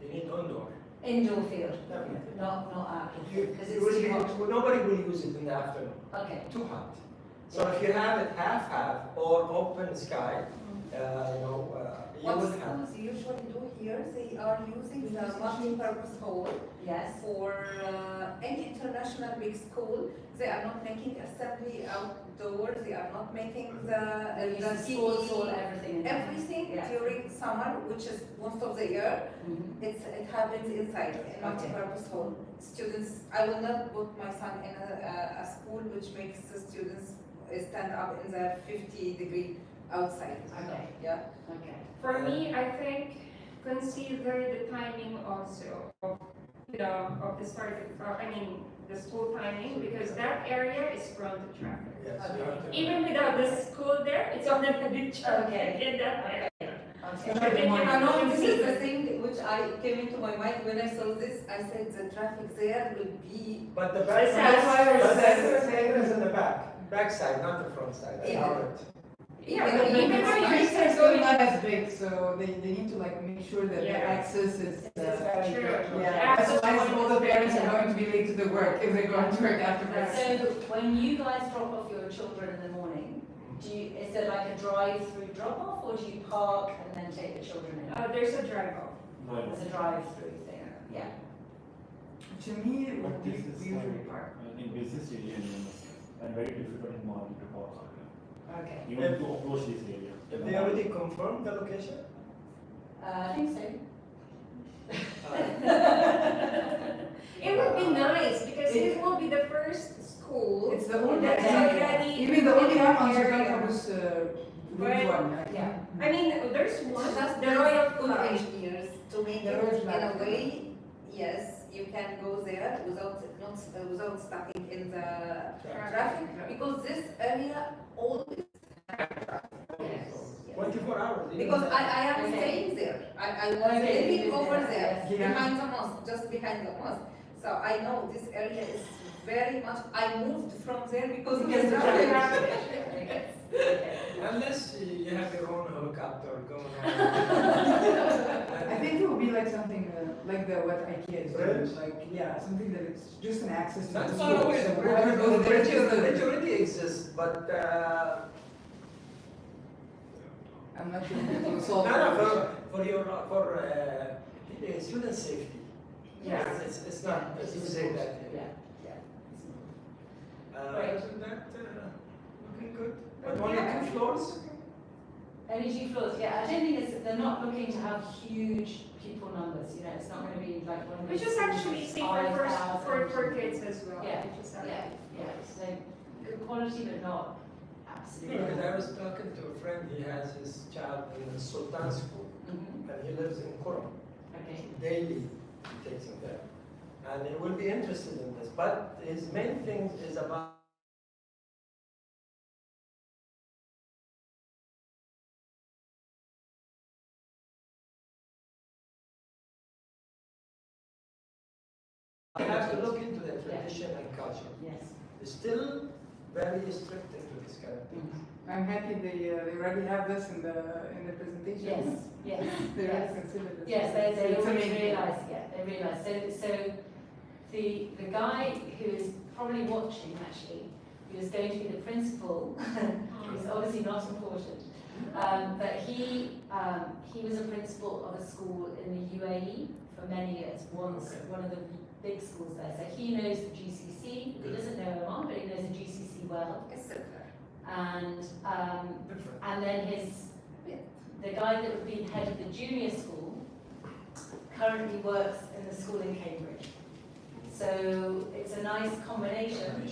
You need indoor. Indoor field, Definitely. not outdoor, You, because you it's will too hot. use- nobody will use it in the afternoon. Okay. Too hot. So if you have it half or open sky, you What will have. schools usually do here, they are using the multi-purpose hall Yes. for any international big school. They are not making assembly outdoors, they are not making They use the the sports hall, PE, everything. in there. everything Yeah. during summer, which is most of the year. Mhm. It happens inside in multi-purpose hall. Students, I will not put my son in a school which makes the students stand up in the 50-degree outside. Okay. Yeah. Okay. For me, I think consider the timing also of of the start of, the school timing, because that area is prone to traffic. Yes, you have to- Even without the school there, it's on the beach Okay. in that area. Okay. I know this is the thing which I came into my mind when I saw this. I said the traffic there will be. But the back That's why we're but the saying- entrance is in the back side, not the front side. I Yeah. know it. Yeah, But but the even when streets you're are still going, not as big, so they need to like make sure that the Yeah. access is. True. Yeah, otherwise all the parents are going to be late to the work if they're going to work afterwards. So when you guys drop off your children in the morning, is there like a drive-through drop-off, or do you park and then take the children in? there's a drive off. There's a drive-through thing, yeah. To me, But we this is usually park. in business area, and very difficult in morning to park out there. Okay. Even to approach this area. If they already confirmed the location? I think so. It would be nice because it will be the first school. It's the only, that's already even the only in one that on area. Sudan Campus, Right. lead one, right? Yeah. I mean, there's one, Just the Royal school Flush. engineers to make The it road in a flag. way, yes, you can go there without stucking in the traffic, because this area always Yes. 24 hours. even because the- I am Okay. staying there. I was Okay, living you live over there, there, yes. Yeah. behind the mosque, just behind the mosque. So I know this area is very much. I moved from there because of Because the of traffic. Okay. Okay. Unless you have your own helicopter going I on. think it would be like something like what IKEA is doing, Bridge? like, yeah, something that it's just an access to Not the far school. away, So the whoever bridge, goes the there bridge, just the bridge already exists, but I'm not sure if it will solve. no, the issue. for student safety. Yes. It's not, Yeah, you say that. Yeah, yeah. Isn't that looking good? But only 2 floors? Only 2 floors, yeah. I don't think they're not looking to have huge people numbers, it's not gonna be like one of those. Which is actually safer for 5,000. kids as well. Yeah, which is yeah, yeah, so good quality, but not absolutely. Because I was talking to a friend, he has his child in the Sultan School, Mhm. and he lives in Kurum. Okay, Daily he takes him there. And he will be interested in this, but his main thing is about you have to look into the tradition and culture. yes. It's still very strict into this kind of things. I'm happy they already have this in the presentation. Yes, yes, They yes. already consider this. Yes, they It's always amazing. realise, they realise. So the guy who is probably watching actually, who is going to be the principal, is obviously not important, but he was a principal of a school in the UAE for many years, once one of the big schools there. So he knows the GCC. He doesn't know Oman, but he knows the GCC well. It's similar. And then the guy that would be head of the junior school currently works in the school in Cambridge. So it's a nice combination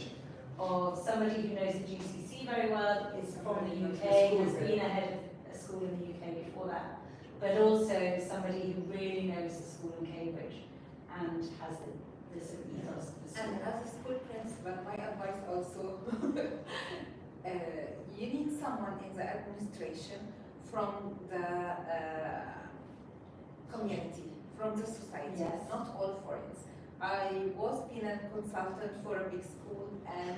of somebody who knows the GCC very well, is from the UK, has been a head of a school in the UK before that, but also somebody who really knows the school in Cambridge and has the sort of ethos of the school. And as a school principal, my advice also, you need someone in the administration from the community, from the society, Yes. not all foreigners. I was being a consultant for a big school, and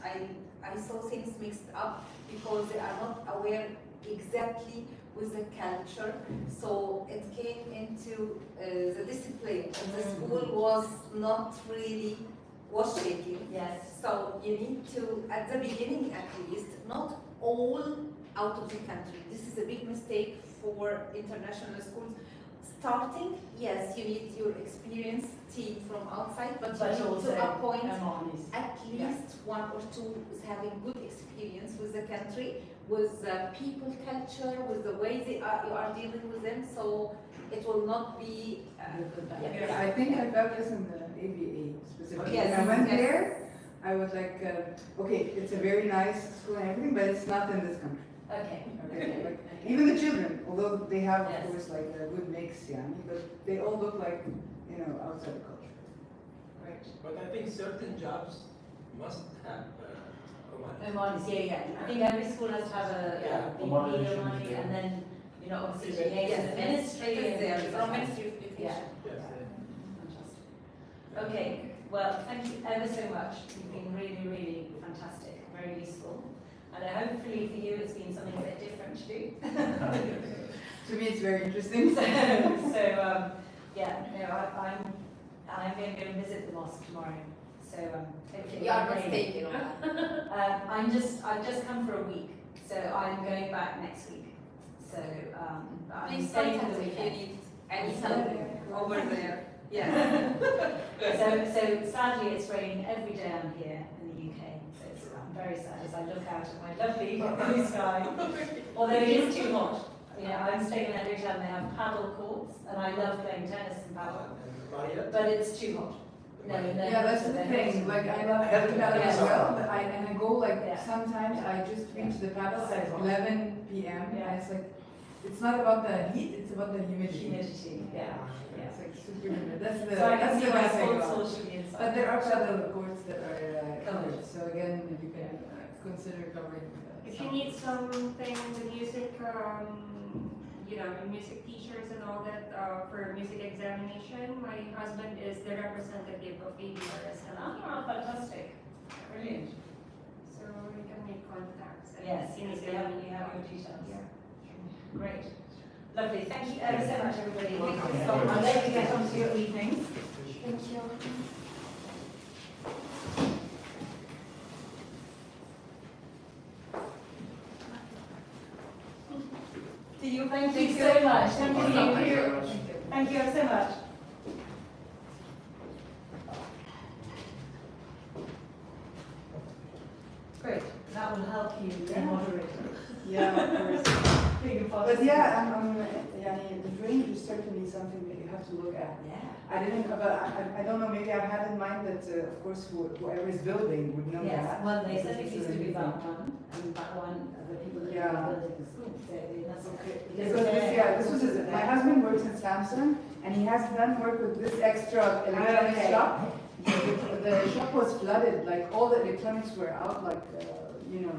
I saw things mixed up because they are not aware exactly with the culture. So it came into the discipline, and the school was not really was shaking. Yes. So you need to, at the beginning at least, not all out of the country. This is a big mistake for international schools. Starting, yes, you need your experienced team from outside, but you need also to appoint Omanis. at least one or two is having good experience with the country, with the people culture, with the way you are dealing with them, so it will not be. Yeah, I think I felt this in the ABA specifically. Yes, When I went yes. there, I was like, okay, it's a very nice school and everything, but it's not in this country. Okay. Okay, like, even the children, although they have, Yes. of course, like a good mix, yeah, but they all look like, you know, outside culture. Great. But I think certain jobs must have Omani. Omanis, yeah. I think every school has to have a Yeah, VP Omani Omani, should be and then, you know, obviously Yes, liaison with the It ministry. is there, and- from Ministry of Education. Yeah. Yes, Fantastic. Okay, well, thank you ever so much. You've been really, really fantastic, very useful. And hopefully for you, it's been something a bit different to do. To me, it's very interesting. So, yeah, no, I'm going to go and visit the mosque tomorrow. So, hopefully You are it'll rain. mistaken on that. I've just come for a week, so I'm going back next week. So, I'm Please staying for contact the if you weekend. need any help over there. Yeah. So sadly, it's raining every day I'm here in the UK. So I'm very sad as I look out at my lovely blue sky. Although it is too hot. Yeah, I'm staying in a hotel and they have paddle courts, and I love playing tennis and paddle. And Maria? But it's too hot. No, Yeah, that's the thing, like, I love paddle as well, but I go like, Yeah. sometimes I just reach the paddle at So hot. 11 p.m. Yeah. and it's like, it's not about the heat, it's about the humidity. Humidity, yeah. It's like super humid, that's the, So I can that's see the my best thing sports about it. social inside. But there are paddle courts that are covered, Covered. so again, you can consider covering. If you need something, the music, you know, music teachers and all that, for music examination, my husband is the representative of ABRS. Ah, fantastic. Brilliant. So you can make contacts. and Yes, see yes, if we have they- your details. Yeah. Great. Lovely. Thank you ever so much, everybody. Thank you So so I'll much. let you get on to your evenings. Thank you. See you. Thank you so much. Thank you. Thank you very much. Thank you ever so much. Great. That will help you be Yeah. moderator. Yeah, of course. Being a part But of yeah, the range is certainly something that you have to look at. Yeah. I didn't, but I don't know, maybe I had in mind that, of course, whoever is building would know Yes, that. well, they said it Because used to it's a be new that thing. one, and that one, the people that Yeah. are building the school, so they must Okay. because Because this, they're- yeah, this was, my husband works in Samsung, and he has done work with this extra electronics Okay. shop. The shop was flooded, like all the electronics were out, like, you know.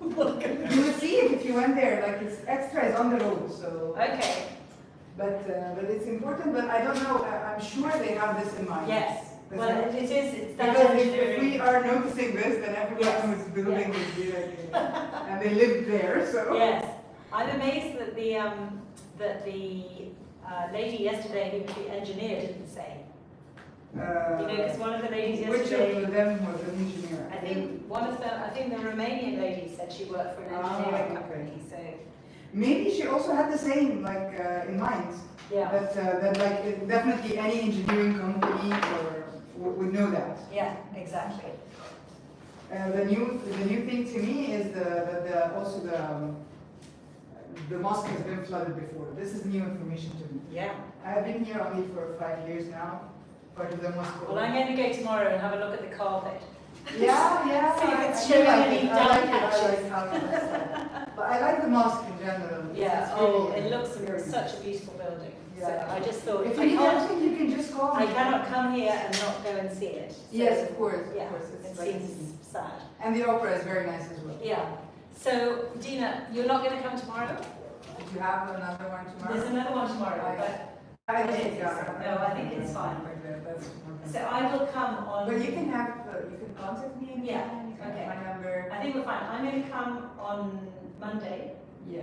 You would see it if you went there, like it's extra is on the road, so. Okay, But it's important, but I don't know, I'm sure they have this in mind. yes, well, it is, it's that Because if engineering. we are noticing this, then Yes, everyone who's building would be like, and they live there, so. Yes, I'm amazed that the lady yesterday who was the engineer didn't say. You know, because one of the ladies Which yesterday, of them was an engineer? I think one of them, I think the Romanian lady said she worked for an engineering Ah, okay. company, so, Maybe she also had the same, like, in mind, yeah, that like, definitely any engineering company would know that. yeah, exactly. The new thing to me is also the mosque has been flooded before. This is new information to me. Yeah. I have been here only for 5 years now, part of the mosque. Well, I'm going to go tomorrow and have a look at the carpet. Yeah. See if it's I do showing like any it. I like dark it. I patches. like how it looks. But I like the mosque in general. Yeah, It's oh, really it looks very such a beautiful building. So Yeah. I just thought, If I you need can't, anything, you can just call me. I cannot come here and not go and see it. So, Yes, of course. Yeah, Of course. it It's like, seems sad. and the opera is very nice as well. Yeah. So, Dina, you're not going to come tomorrow? Do you have another one tomorrow? There's another one tomorrow, but I don't think, think so. No, I think it's fine. That's so I will come on. But you can contact me anytime. Yeah, You can have okay. my number. I think we're fine. I'm going to come on Monday, Yeah.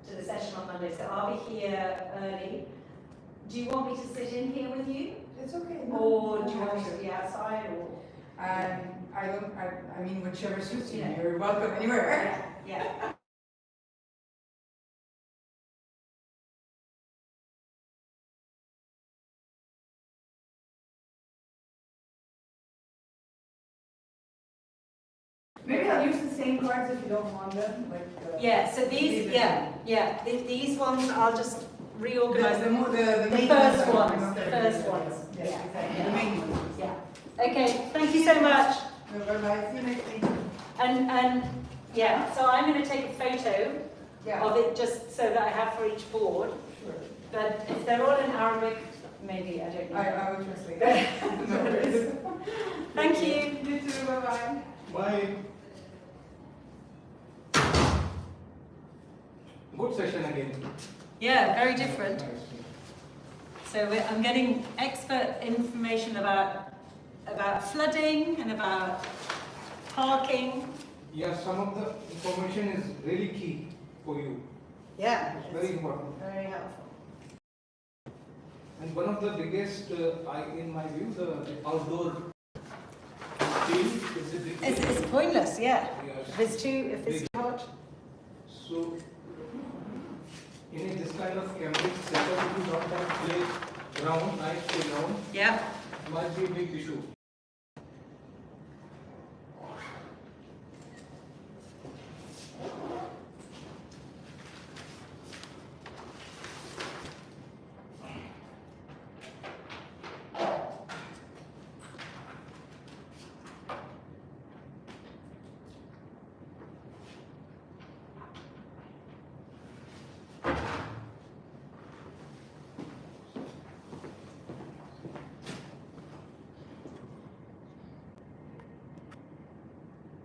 to the session on Monday, so I'll be here early. Do you want me to sit in here with you? It's okay. Or do you want me to be outside or? I mean, whichever suits you, Yeah. you're welcome anywhere. Yeah. Maybe I'll use the same cards if you don't want them, like. Yeah, so these, these- these ones I'll just reorganize. The The main first ones. ones, the first ones. Yes, exactly, the main ones. Yeah. Okay, thank you so much. Bye-bye, see you next week. And, yeah, so I'm going to take a photo Yeah. of it just so that I have for each board. Sure. But if they're all in Arabic, maybe, I don't know. I will translate that. No worries. Thank you. You too, bye-bye. Bye. Good session again. Yeah, very different. So I'm getting expert information about flooding and about parking. Yeah, some of the information is really key for you. Yeah. It's very important. Very helpful. And one of the biggest, in my view, the outdoor field is a big It's pointless, yeah. Yes. If it's too hot. So, in this kind of camping setup, if you don't have playground, nice playground, Yeah. might be a big issue.